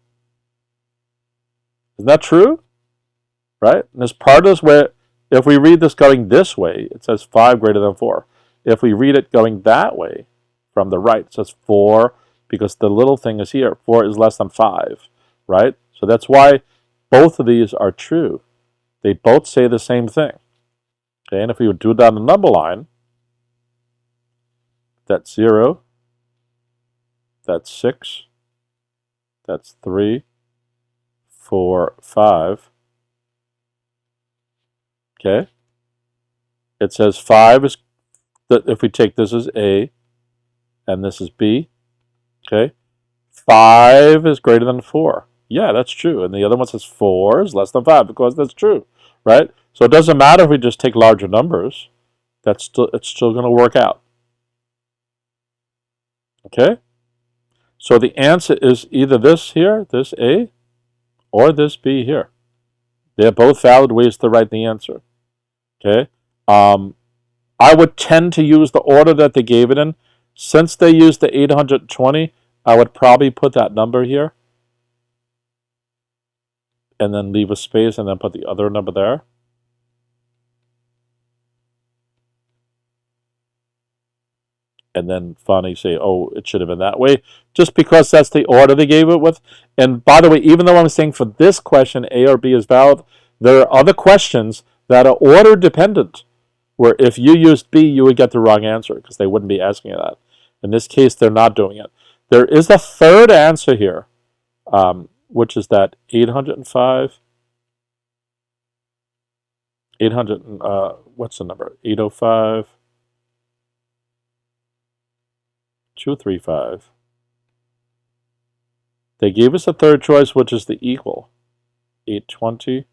Isn't that true? Right? And there's part of this where if we read this going this way, it says 5 greater than 4. If we read it going that way, from the right, it says 4, because the little thing is here. 4 is less than 5, right? So that's why both of these are true. They both say the same thing. Okay, and if we would do it down the number line, that's 0, that's 6, that's 3, 4, 5. Okay? It says 5 is, if we take this as A, and this is B, okay? 5 is greater than 4. Yeah, that's true. And the other one says 4 is less than 5, because that's true, right? So it doesn't matter if we just take larger numbers. It's still going to work out. Okay? So the answer is either this here, this A, or this B here. They're both valid ways to write the answer. Okay? I would tend to use the order that they gave it in. Since they used the 820, I would probably put that number here. And then leave a space and then put the other number there. And then finally say, oh, it should have been that way, just because that's the order they gave it with. And by the way, even though I'm saying for this question, A or B is valid, there are other questions that are order dependent, where if you used B, you would get the wrong answer, because they wouldn't be asking you that. In this case, they're not doing it. There is a third answer here, which is that 805, what's the number? 805, 235. They gave us a third choice, which is the equal. 820,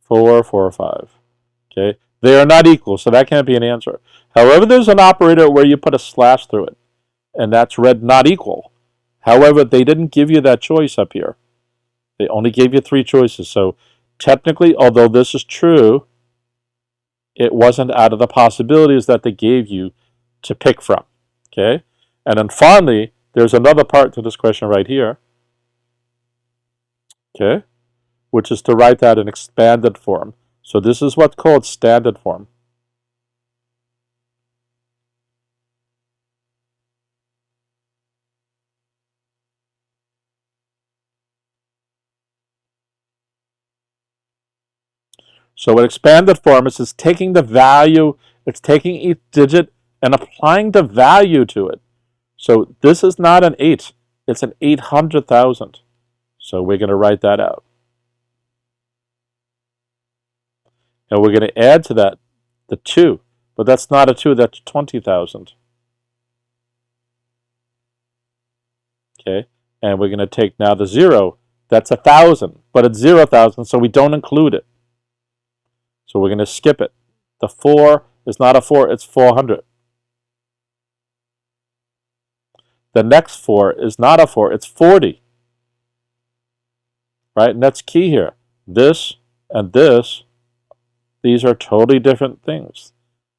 4, 4, 5. Okay? They are not equal, so that can't be an answer. However, there's an operator where you put a slash through it, and that's read not equal. However, they didn't give you that choice up here. They only gave you 3 choices. So technically, although this is true, it wasn't out of the possibilities that they gave you to pick from. Okay? And then finally, there's another part to this question right here. Okay? which is to write that in expanded form. So this is what's called standard form. So what expanded form is taking the value, it's taking each digit and applying the value to it. So this is not an 8, it's an 800,000. So we're going to write that out. And we're going to add to that the 2, but that's not a 2, that's 20,000. Okay, and we're going to take now the 0, that's 1,000, but it's 0,000, so we don't include it. So we're going to skip it. The 4 is not a 4, it's 400. The next 4 is not a 4, it's 40. Right, and that's key here. This and this, these are totally different things.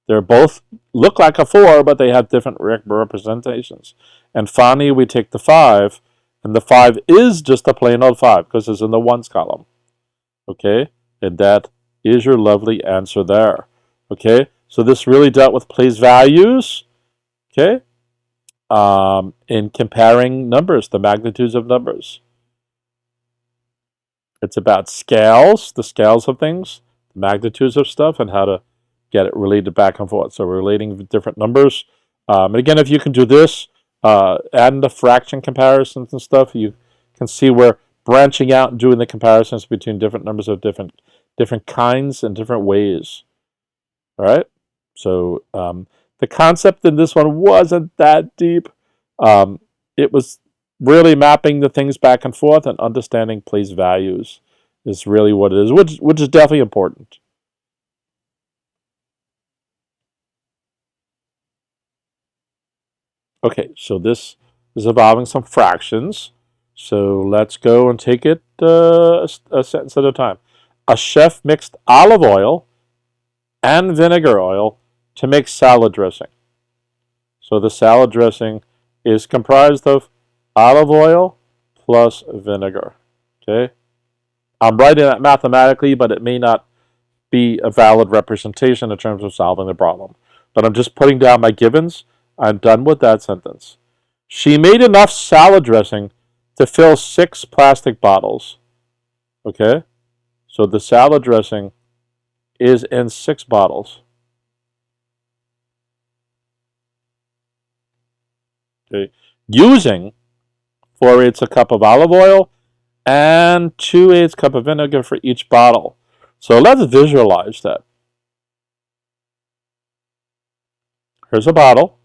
They're both look like a 4, but they have different representations. And finally, we take the 5, and the 5 is just a plain old 5 because it's in the ones column. Okay, and that is your lovely answer there. Okay, so this really dealt with place values. Okay, in comparing numbers, the magnitudes of numbers. It's about scales, the scales of things, the magnitudes of stuff, and how to get it related back and forth. So we're relating different numbers. And again, if you can do this, add the fraction comparisons and stuff, you can see we're branching out and doing the comparisons between different numbers of different kinds and different ways. All right? So the concept in this one wasn't that deep. It was really mapping the things back and forth and understanding place values is really what it is, which is definitely important. Okay, so this is involving some fractions. So let's go and take it a sentence at a time. A chef mixed olive oil and vinegar oil to make salad dressing. So the salad dressing is comprised of olive oil plus vinegar. Okay, I'm writing that mathematically, but it may not be a valid representation in terms of solving the problem. But I'm just putting down my givens. I'm done with that sentence. She made enough salad dressing to fill 6 plastic bottles. Okay, so the salad dressing is in 6 bottles. Okay, using 4/8 a cup of olive oil and 2/8 cup of vinegar for each bottle. So let's visualize that. Here's a bottle.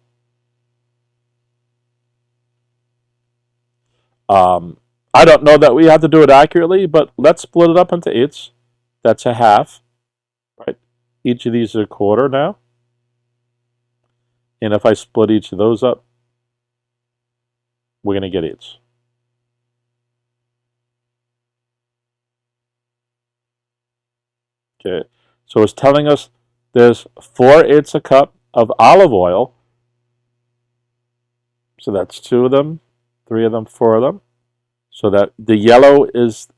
I don't know that we have to do it accurately, but let's split it up into 8s. That's a half. Right? Each of these is a quarter now. And if I split each of those up, we're going to get 8s. Okay, so it's telling us there's 4/8 a cup of olive oil. So that's 2 of them, 3 of them, 4 of them. So that the yellow is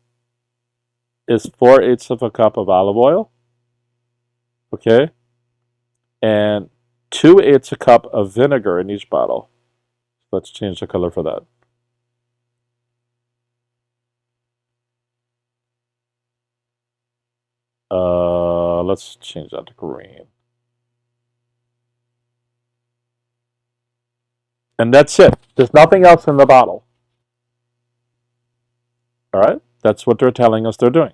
4/8 of a cup of olive oil. Okay, and 2/8 a cup of vinegar in each bottle. Let's change the color for that. Let's change that to green. And that's it. There's nothing else in the bottle. All right? That's what they're telling us they're doing.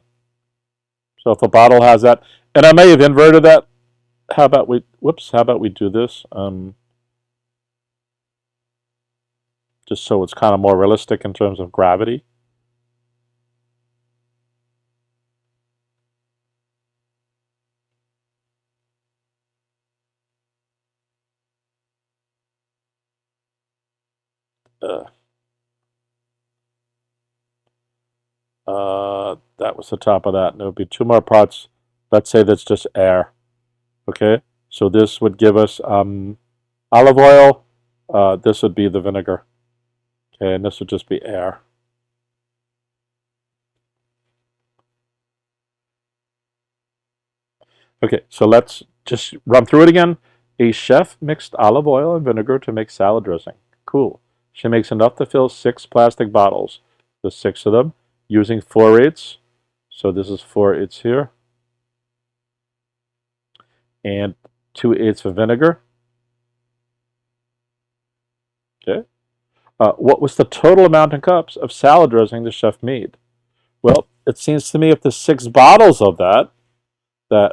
So if a bottle has that, and I may have inverted that. How about we do this? Just so it's kind of more realistic in terms of gravity. That was the top of that. And there would be 2 more parts. Let's say that's just air. Okay, so this would give us olive oil. This would be the vinegar. Okay, and this would just be air. Okay, so let's just run through it again. A chef mixed olive oil and vinegar to make salad dressing. Cool. She makes enough to fill 6 plastic bottles. The 6 of them using 4/8. So this is 4/8 here. And 2/8 of vinegar. Okay. What was the total amount in cups of salad dressing the chef made? Well, it seems to me if the 6 bottles of that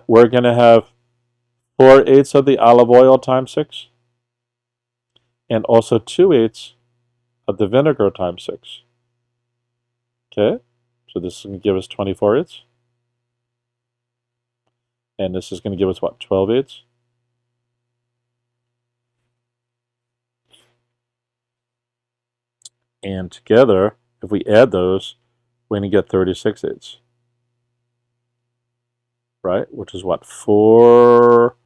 we're going to have 4/8 of the olive oil times 6, and also 2/8 of the vinegar times 6. Okay, so this is going to give us 24/8. And this is going to give us what, 12/8? And together, if we add those, we're going to get 36/8. Right? Which is what? 4,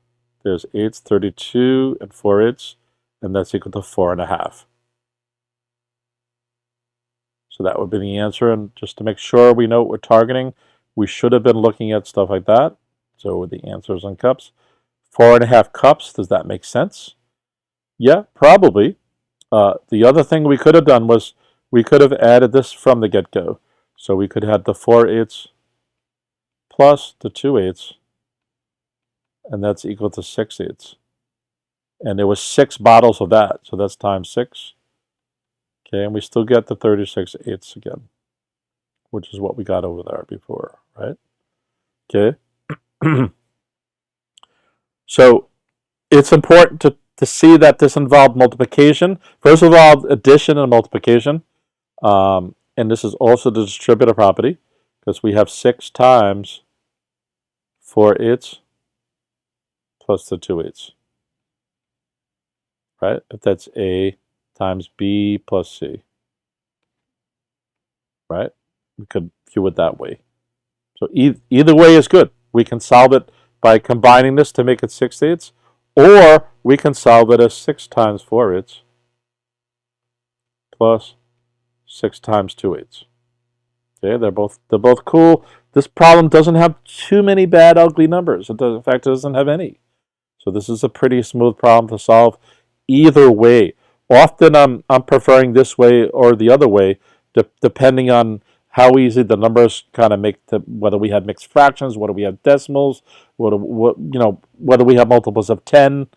there's 8s, 32, and 4/8, and that's equal to 4.5. So that would be the answer. And just to make sure we know what we're targeting, we should have been looking at stuff like that. So the answers on cups. 4.5 cups, does that make sense? Yeah, probably. The other thing we could have done was we could have added this from the get-go. So we could have the 4/8 plus the 2/8, and that's equal to 6/8. And there was 6 bottles of that, so that's times 6. Okay, and we still get the 36/8 again, which is what we got over there before, right? Okay. So it's important to see that this involved multiplication. First of all, addition and multiplication. And this is also the distributive property, because we have 6 times 4/8 plus the 2/8. Right? If that's A times B plus C. Right? We could view it that way. So either way is good. We can solve it by combining this to make it 6/8, or we can solve it as 6 times 4/8 plus 6 times 2/8. Okay, they're both cool. This problem doesn't have too many bad, ugly numbers. In fact, it doesn't have any. So this is a pretty smooth problem to solve either way. Often I'm preferring this way or the other way, depending on how easy the numbers kind of make, whether we have mixed fractions, whether we have decimals, whether we have multiples of 10,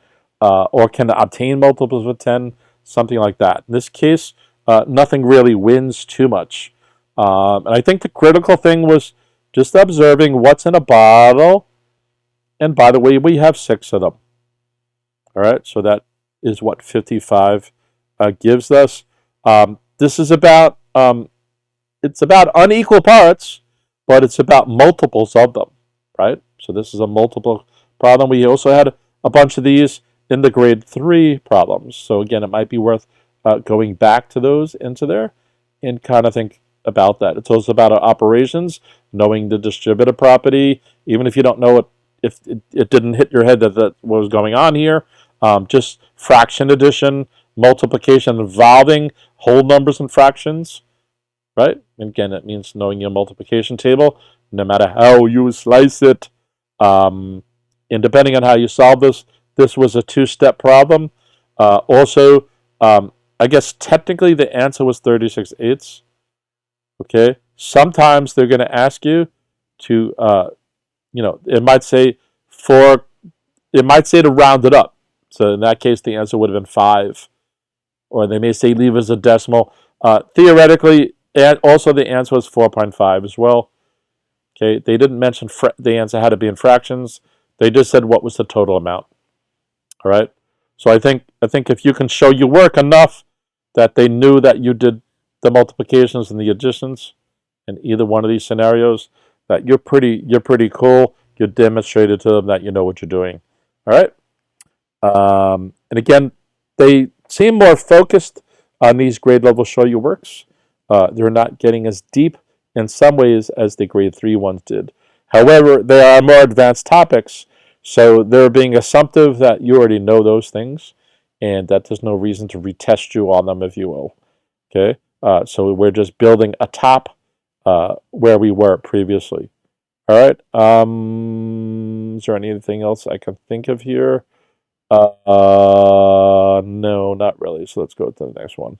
or can obtain multiples of 10, something like that. In this case, nothing really wins too much. And I think the critical thing was just observing what's in a bottle. And by the way, we have 6 of them. All right, so that is what 55 gives us. This is about it's about unequal parts, but it's about multiples of them, right? So this is a multiple problem. We also had a bunch of these in the grade 3 problems. So again, it might be worth going back to those into there and kind of think about that. It's also about operations, knowing the distributive property, even if you don't know it, if it didn't hit your head that what was going on here. Just fraction addition, multiplication involving whole numbers and fractions, right? And again, it means knowing your multiplication table, no matter how you slice it. And depending on how you solve this was a 2-step problem. Also, I guess technically the answer was 36/8. Okay. Sometimes they're going to ask you to, it might say to round it up. So in that case, the answer would have been 5. Or they may say leave as a decimal. Theoretically, and also the answer was 4.5 as well. Okay, they didn't mention the answer had to be in fractions. They just said what was the total amount. All right. So I think if you can show your work enough that they knew that you did the multiplications and the additions in either one of these scenarios, that you're pretty cool. You demonstrated to them that you know what you're doing. All right. And again, they seem more focused on these grade level show your works. They're not getting as deep in some ways as the grade 3 ones did. However, they are more advanced topics, so they're being assumptive that you already know those things and that there's no reason to retest you on them, if you will. Okay, so we're just building atop where we were previously. All right. names or anything else I can think of here? No, not really. So let's go to the next one.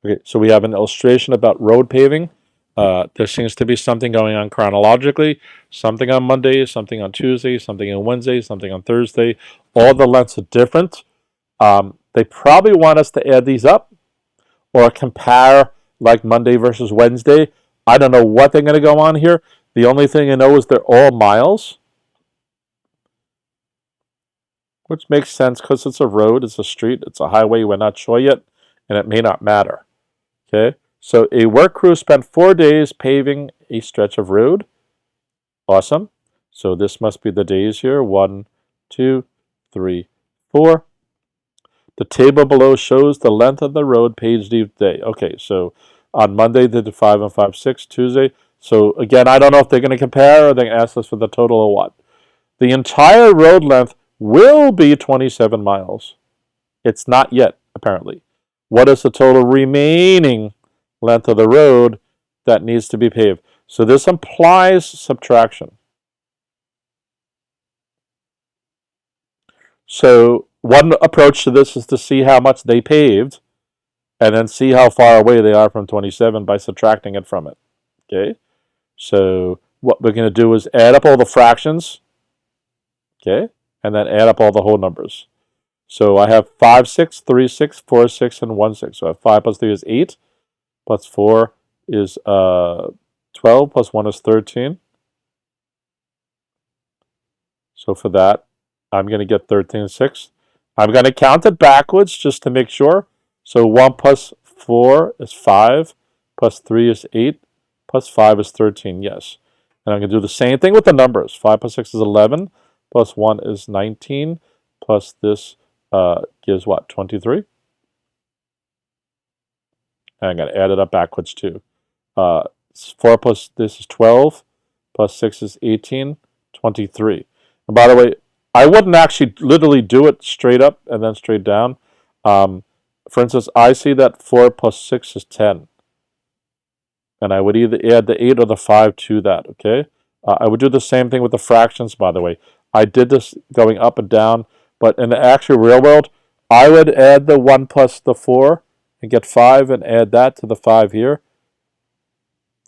Okay, so we have an illustration about road paving. There seems to be something going on chronologically. Something on Monday, something on Tuesday, something on Wednesday, something on Thursday. All the lengths are different. They probably want us to add these up or compare like Monday versus Wednesday. I don't know what they're going to go on here. The only thing I know is they're all miles, which makes sense because it's a road, it's a street, it's a highway. We're not sure yet, and it may not matter. Okay, so a work crew spent 4 days paving a stretch of road. Awesome. So this must be the days here. 1, 2, 3, 4. The table below shows the length of the road paved each day. Okay, so on Monday they did 5 and 5, 6. Tuesday. So again, I don't know if they're going to compare or they're going to ask us for the total or what. The entire road length will be 27 miles. It's not yet, apparently. What is the total remaining length of the road that needs to be paved? So this implies subtraction. So one approach to this is to see how much they paved and then see how far away they are from 27 by subtracting it from it. Okay, so what we're going to do is add up all the fractions, okay, and then add up all the whole numbers. So I have 5, 6, 3, 6, 4, 6, and 1, 6. So I have 5 plus 3 is 8, plus 4 is 12, plus 1 is 13. So for that, I'm going to get 13, 6. I'm going to count it backwards just to make sure. So 1 plus 4 is 5, plus 3 is 8, plus 5 is 13, yes. And I'm going to do the same thing with the numbers. 5 plus 6 is 11, plus 1 is 19, plus this gives what, 23? And I'm going to add it up backwards too. 4 plus this is 12, plus 6 is 18, 23. And by the way, I wouldn't actually literally do it straight up and then straight down. For instance, I see that 4 plus 6 is 10. And I would either add the 8 or the 5 to that, okay? I would do the same thing with the fractions, by the way. I did this going up and down, but in the actual real world, I would add the 1 plus the 4 and get 5 and add that to the 5 here.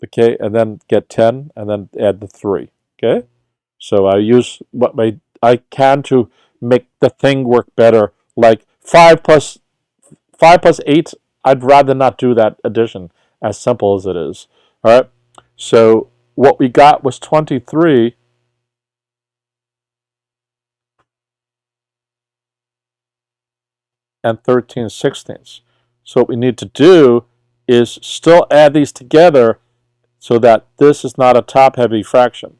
Okay, and then get 10 and then add the 3, okay? So I use what I can to make the thing work better. Like 5 plus 8, I'd rather not do that addition, as simple as it is. All right, so what we got was 23. And 13/16. So what we need to do is still add these together so that this is not a top-heavy fraction.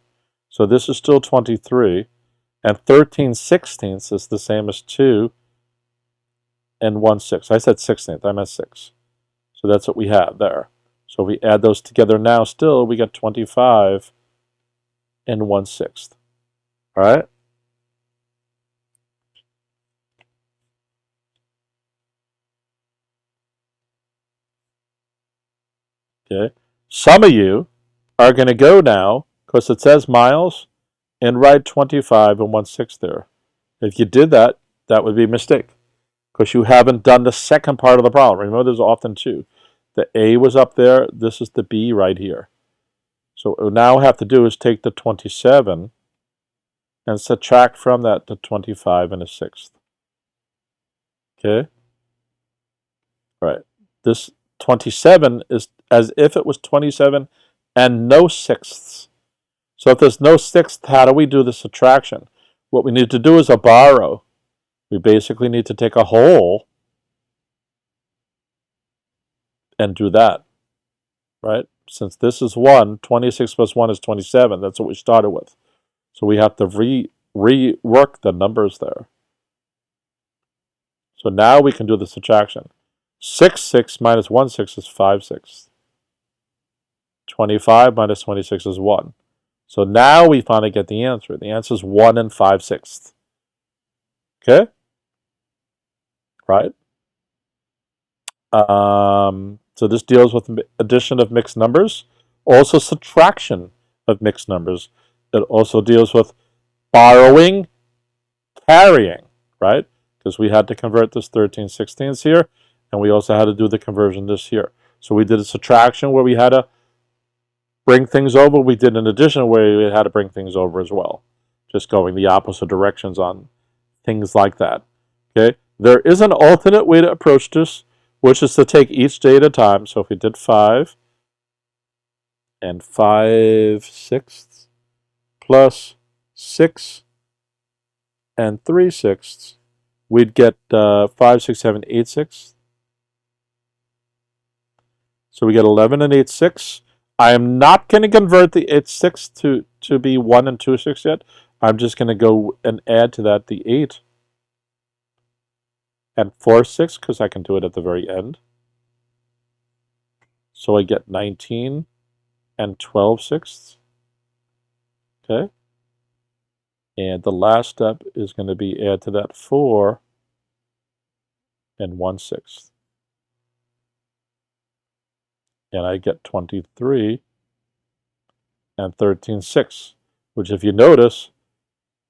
So this is still 23, and 13/16 is the same as 2 and 1/6. I said 16th, I meant 6. So that's what we have there. So if we add those together now still, we get 25 and 1/6. All right? Okay. Some of you are going to go now, because it says miles, and write 25 and 1/6 there. If you did that, that would be a mistake, because you haven't done the second part of the problem. Remember, there's often two. The A was up there. This is the B right here. So what we now have to do is take the 27 and subtract from that the 25 and a 1/6. Okay? All right. This 27 is as if it was 27 and no 1/6. So if there's no 1/6, how do we do the subtraction? What we need to do is a borrow. We basically need to take a whole and do that, right? Since this is 1, 26 plus 1 is 27. That's what we started with. So we have to rework the numbers there. So now we can do the subtraction. 6/6 minus 1/6 is 5/6. 25 minus 26 is 1. So now we finally get the answer. The answer is 1 and 5/6. Okay? Right? So this deals with addition of mixed numbers. Also subtraction of mixed numbers. It also deals with borrowing, carrying, right? Because we had to convert this 13/16 here, and we also had to do the conversion this here. So we did a subtraction where we had to bring things over. We did an addition where we had to bring things over as well. Just going the opposite directions on things like that. Okay, there is an alternate way to approach this, which is to take each day at a time. So if we did 5 and 5/6 plus 6 and 3/6, we'd get 5, 6, 7, 8/6. So we get 11 and 8/6. I am not going to convert the 8/6 to be 1 and 2/6 yet. I'm just going to go and add to that the 8 and 4/6 because I can do it at the very end. So I get 19 and 12/6. Okay. And the last step is going to be add to that 4 and 1/6. And I get 23 and 13/6, which if you notice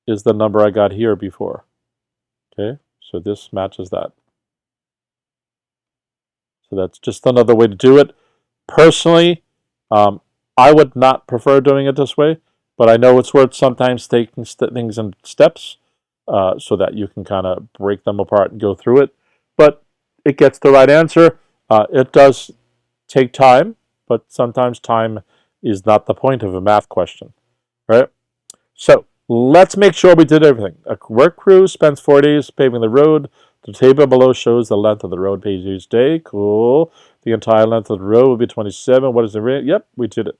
is the number I got here before. Okay, so this matches that. So that's just another way to do it. Personally, I would not prefer doing it this way, but I know it's worth sometimes taking things in steps so that you can kind of break them apart and go through it. But it gets the right answer. It does take time, but sometimes time is not the point of a math question, right? So let's make sure we did everything. A work crew spends 4 days paving the road. The table below shows the length of the road paved each day. Cool. The entire length of the road will be 27. What is the rate? Yep, we did it.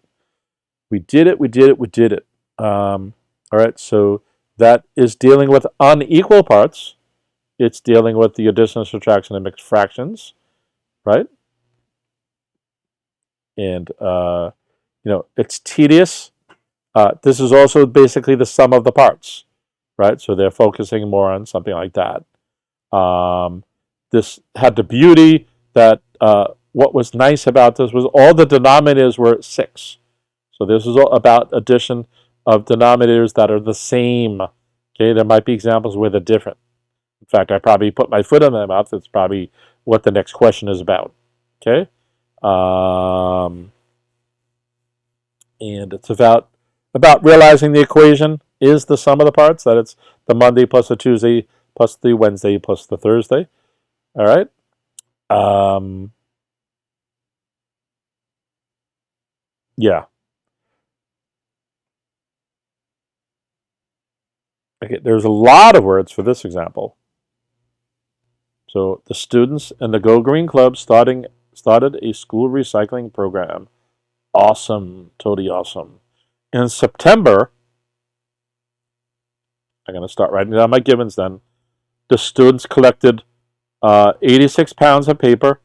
We did it, we did it, we did it. All right, so that is dealing with unequal parts. It's dealing with the addition, subtraction, and mixed fractions, right? And, it's tedious. This is also basically the sum of the parts, right? So they're focusing more on something like that. This had the beauty that what was nice about this was all the denominators were 6. So this is all about addition of denominators that are the same. Okay, there might be examples where they're different. In fact, I probably put my foot in my mouth. That's probably what the next question is about. Okay, and it's about realizing the equation is the sum of the parts. That it's the Monday plus the Tuesday plus the Wednesday plus the Thursday. All right. Yeah. Okay, there's a lot of words for this example. So the students in the Go Green Club started a school recycling program. Awesome, totally awesome. In September, I'm going to start writing down my givens then. The students collected 86 pounds of paper,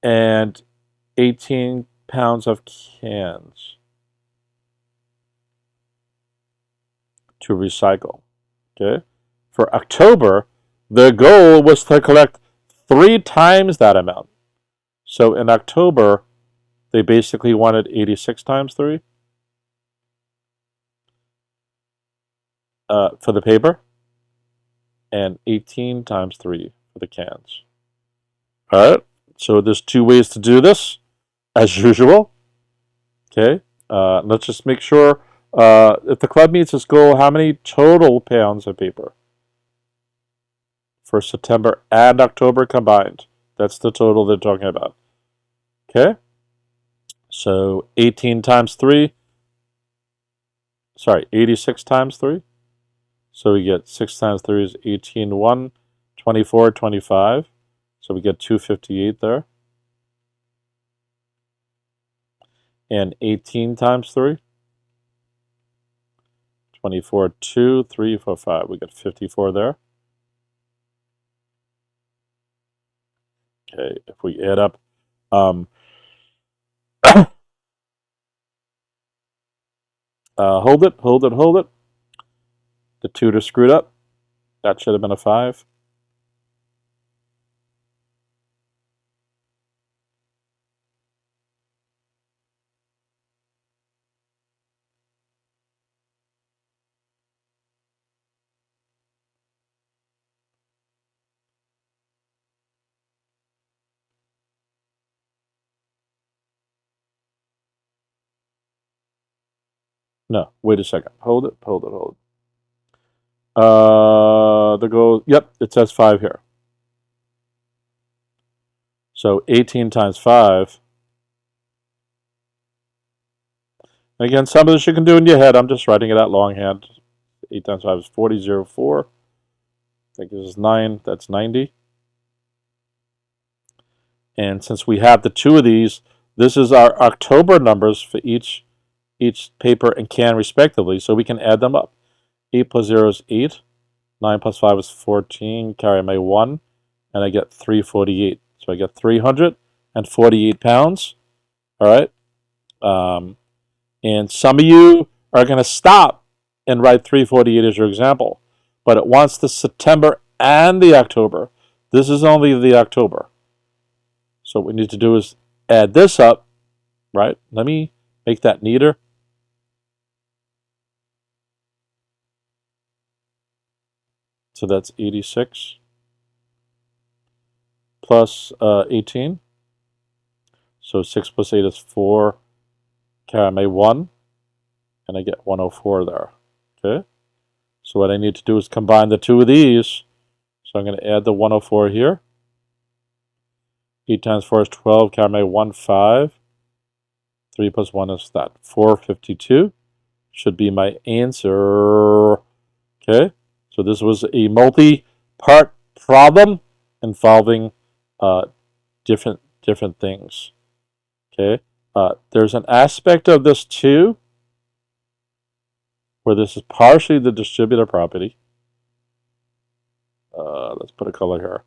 and 18 pounds of cans to recycle. Okay. For October, the goal was to collect 3 times that amount. So in October, they basically wanted 86 times 3 for the paper and 18 times 3 for the cans. All right. So there's 2 ways to do this, as usual. Okay. Let's just make sure if the club meets its goal, how many total pounds of paper for September and October combined? That's the total they're talking about. Okay. So 18 times 3. Sorry, 86 times 3. So we get 6 times 3 is 18, 1, 24, 25. So we get 258 there. And 18 times 3. 24, 2, 3, 4, 5. We get 54 there. Okay, if we add up, hold it. The tutor screwed up. That should have been a 5. No, wait a second. Hold it. The goal, yep, it says 5 here. So 18 times 5. Again, some of this you can do in your head. I'm just writing it out longhand. 8 times 5 is 40, 0, 4. I think this is 9. That's 90. And since we have the 2 of these, this is our October numbers for each paper and can respectively, so we can add them up. 8 plus 0 is 8. 9 plus 5 is 14. Carry my 1, and I get 348. So I get 348 pounds. All right. And some of you are going to stop and write 348 as your example, but it wants the September and the October. This is only the October. So what we need to do is add this up, right? Let me make that neater. So that's 86 plus 18. So 6 plus 8 is 4. Carry my 1, and I get 104 there. Okay. So what I need to do is combine the 2 of these. So I'm going to add the 104 here. 8 times 4 is 12. Carry my 1, 5. 3 plus 1 is that. 452 should be my answer. Okay. So this was a multi-part problem involving different things. Okay. There's an aspect of this too where this is partially the distributive property. Let's put a color here.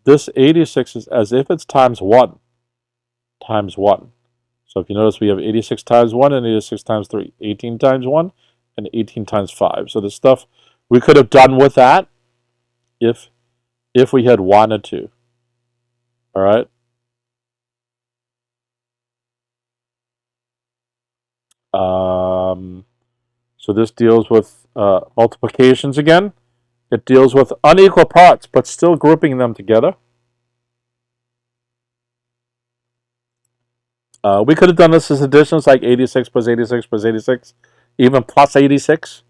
This 86 is as if it's times 1. Times 1. So if you notice, we have 86 times 1 and 86 times 3. 18 times 1 and 18 times 5. So the stuff we could have done with that if we had wanted to. All right. So this deals with multiplications again. It deals with unequal parts, but still grouping them together. We could have done this as additions, like 86 plus 86 plus 86, even plus 86.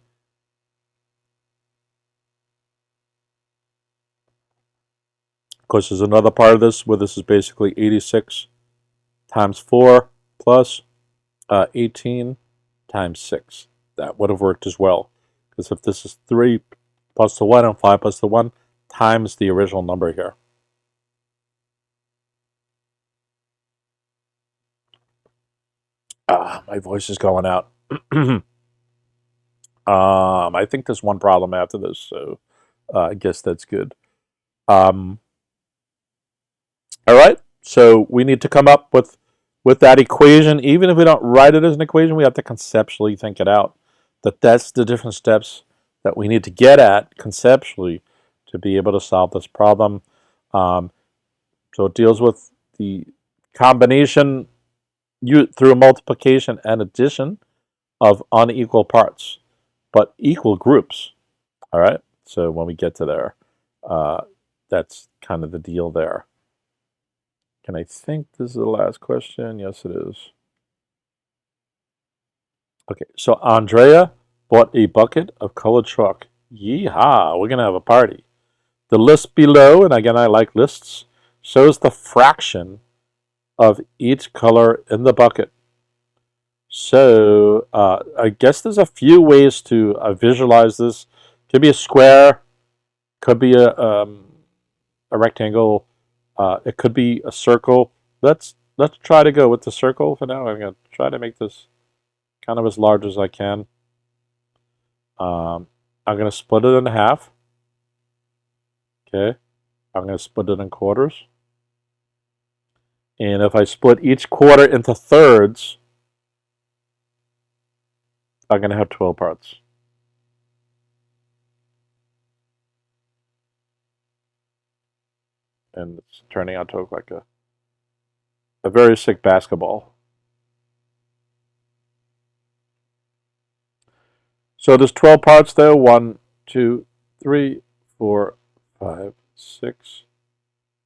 Of course, there's another part of this where this is basically 86 times 4 plus 18 times 6. That would have worked as well. Because if this is 3 plus the 1 and 5 plus the 1 times the original number here. My voice is going out. I think there's one problem after this, so I guess that's good. All right, so we need to come up with that equation. Even if we don't write it as an equation, we have to conceptually think it out. That's the different steps that we need to get at conceptually to be able to solve this problem. So it deals with the combination through multiplication and addition of unequal parts, but equal groups. All right, so when we get to there, that's kind of the deal there. And I think this is the last question. Yes, it is. Okay, so Andrea bought a bucket of colored chalk. Yeehaw, we're going to have a party. The list below, and again, I like lists, shows the fraction of each color in the bucket. So I guess there's a few ways to visualize this. Could be a square, could be a rectangle, it could be a circle. Let's try to go with the circle for now. I'm going to try to make this kind of as large as I can. I'm going to split it in half. Okay, I'm going to split it in quarters. And if I split each quarter into thirds, I'm going to have 12 parts. And it's turning out to look like a very sick basketball. So there's 12 parts there. 1, 2, 3, 4, 5, 6,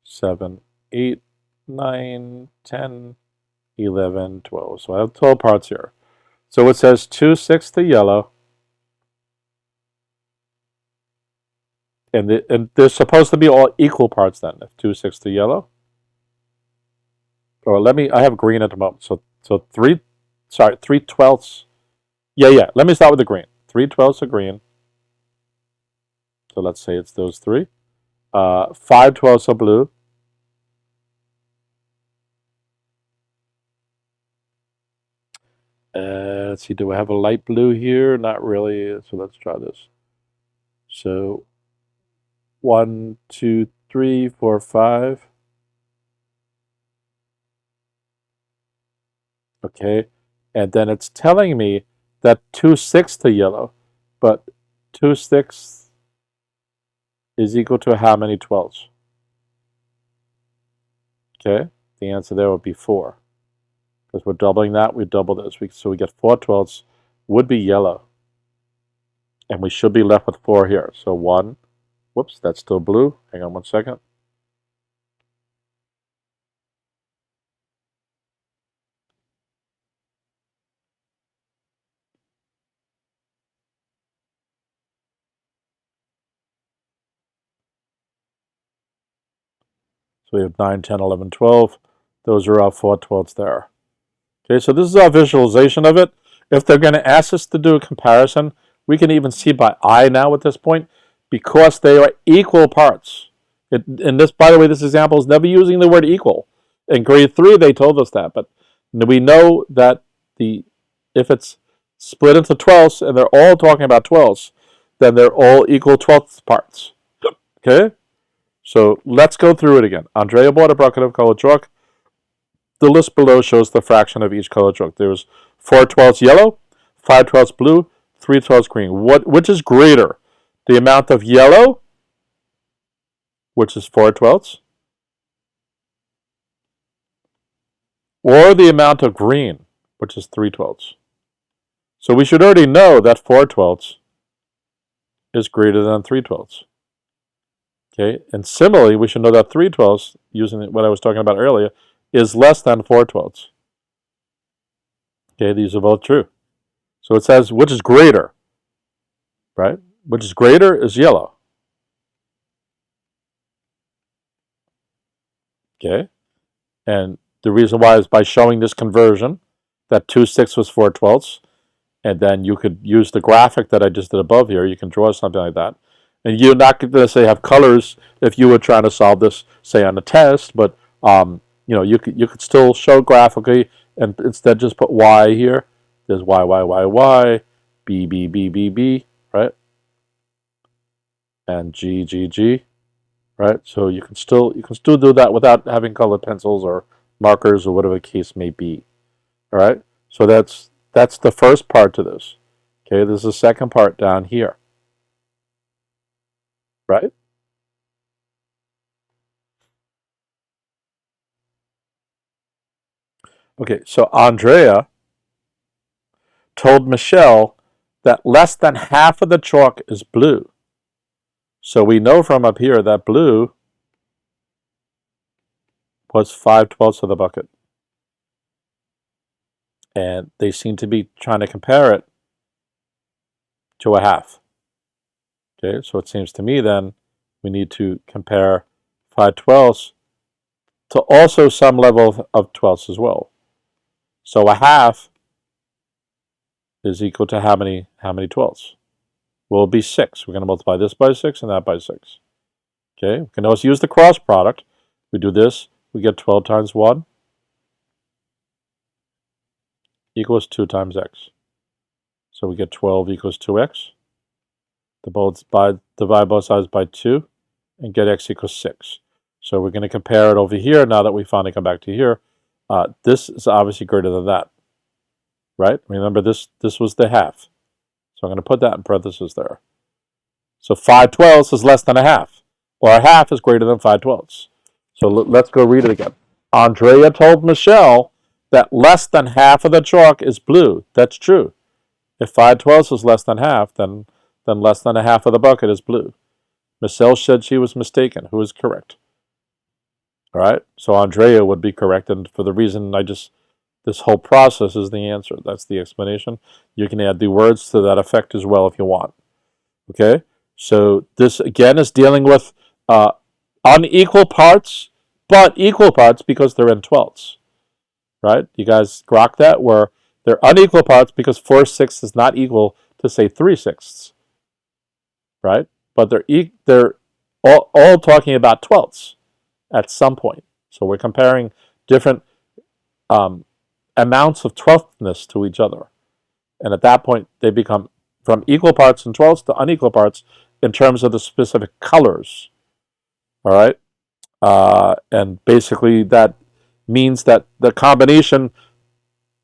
7, 8, 9, 10, 11, 12. So I have 12 parts here. So it says 2/6 the yellow, and they're supposed to be all equal parts then. If 2/6 the yellow, or I have green at the moment. So 3/12. Yeah. Let me start with the green. 3/12 of green. So let's say it's those three. 5/12 of blue. Let's see, do I have a light blue here? Not really, so let's try this. So 1, 2, 3, 4, 5. Okay, and then it's telling me that 2/6 the yellow, but 2/6 is equal to how many 12s? Okay, the answer there would be 4. Because we're doubling that, we double this. So we get 4 12s would be yellow. And we should be left with 4 here. So 1, whoops, that's still blue. Hang on one second. So we have 9, 10, 11, 12. Those are our 4 12s there. Okay, so this is our visualization of it. If they're going to ask us to do a comparison, we can even see by eye now at this point, because they are equal parts. And this, by the way, this example is never using the word equal. In grade 3, they told us that, but we know that if it's split into 12ths and they're all talking about 12ths, then they're all equal 12th parts. Okay? So let's go through it again. Andrea bought a bucket of colored chalk. The list below shows the fraction of each colored chalk. There was 4 12ths yellow, 5 12ths blue, 3 12ths green. Which is greater? The amount of yellow, which is 4 12ths, or the amount of green, which is 3 12ths. So we should already know that 4 12ths is greater than 3 12ths. Okay, and similarly, we should know that 3 12ths, using what I was talking about earlier, is less than 4 12ths. Okay, these are both true. So it says which is greater, right? Which is greater is yellow. Okay, and the reason why is by showing this conversion, that 2/6 was 4 12ths, and then you could use the graphic that I just did above here. You can draw something like that. And you're not going to say have colors if you were trying to solve this, say, on a test, but you could still show graphically, and instead just put y here. There's y, b, b, b, b, b, right? And g, g, g, right? So you can still do that without having colored pencils or markers or whatever the case may be. All right. So that's the first part to this. Okay. There's the second part down here. Right? Okay, so Andrea told Michelle that less than half of the chalk is blue. So we know from up here that blue was 5 12ths of the bucket. And they seem to be trying to compare it to a half. Okay, so it seems to me then we need to compare 5 12ths to also some level of 12ths as well. So a half is equal to how many 12ths? Well, it'll be 6. We're going to multiply this by 6 and that by 6. Okay, we can also use the cross product. We do this, we get 12 times 1 equals 2 times x. So we get 12 equals 2x. Divide both sides by 2 and get x equals 6. So we're going to compare it over here now that we finally come back to here. This is obviously greater than that, right? Remember, this was the half. So I'm going to put that in parentheses there. So 5 12ths is less than a half, or a half is greater than 5 12ths. So let's go read it again. Andrea told Michelle that less than half of the chalk is blue. That's true. If 5 12ths is less than half, then less than a half of the bucket is blue. Michelle said she was mistaken. Who is correct? All right, so Andrea would be correct, and for the reason I just This whole process is the answer. That's the explanation. You can add the words to that effect as well if you want. Okay? So this, again, is dealing with unequal parts, but equal parts because they're in twelfths. Right? You guys grok that? Where they're unequal parts because 4/6 is not equal to, say, 3/6. Right? But they're all talking about twelfths at some point. So we're comparing different amounts of twelfthness to each other. And at that point, they become from equal parts and twelfths to unequal parts in terms of the specific colors. All right? And basically that means that the combination,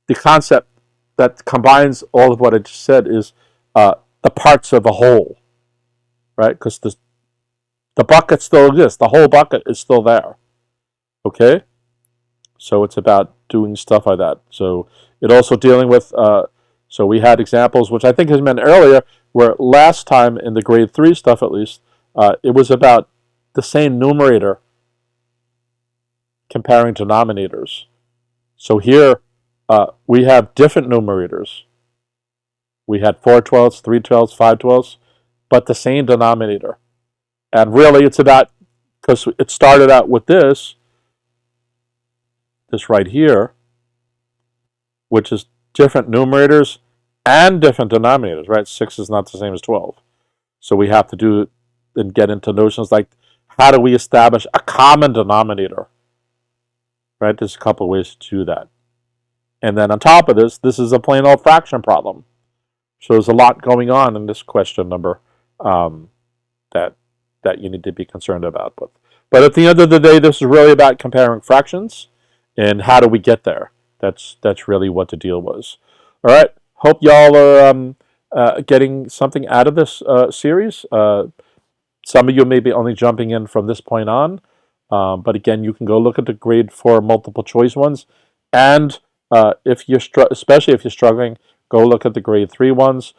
the concept that combines all of what I just said is the parts of a whole. Right? Because the bucket still exists. The whole bucket is still there. Okay? So it's about doing stuff like that. So it also dealing with, so we had examples, which I think has been earlier, where last time in the grade 3 stuff at least, it was about the same numerator comparing denominators. So here we have different numerators. We had 4/12, 3/12, 5/12, but the same denominator. And really it's about, because it started out with this right here, which is different numerators and different denominators, right? 6 is not the same as 12. So we have to do and get into notions like, how do we establish a common denominator? Right? There's a couple of ways to do that. And then on top of this is a plain old fraction problem. So there's a lot going on in this question number that you need to be concerned about. But at the end of the day, this is really about comparing fractions and how do we get there. That's really what the deal was. All right. Hope y'all are getting something out of this series. Some of you may be only jumping in from this point on. But again, you can go look at the grade 4 multiple choice ones. And if you're especially if you're struggling, go look at the grade 3 ones.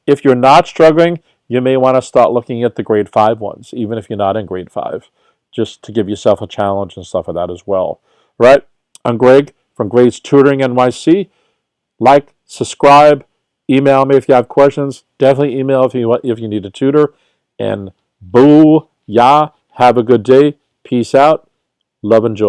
If you're not struggling, you may want to start looking at the grade 5 ones, even if you're not in grade 5, just to give yourself a challenge and stuff like that as well. Right? I'm Greg from GregsTutoringNYC. Like, subscribe, email me if you have questions. Definitely email if you need a tutor. And boo, yeah, have a good day. Peace out. Love and joy.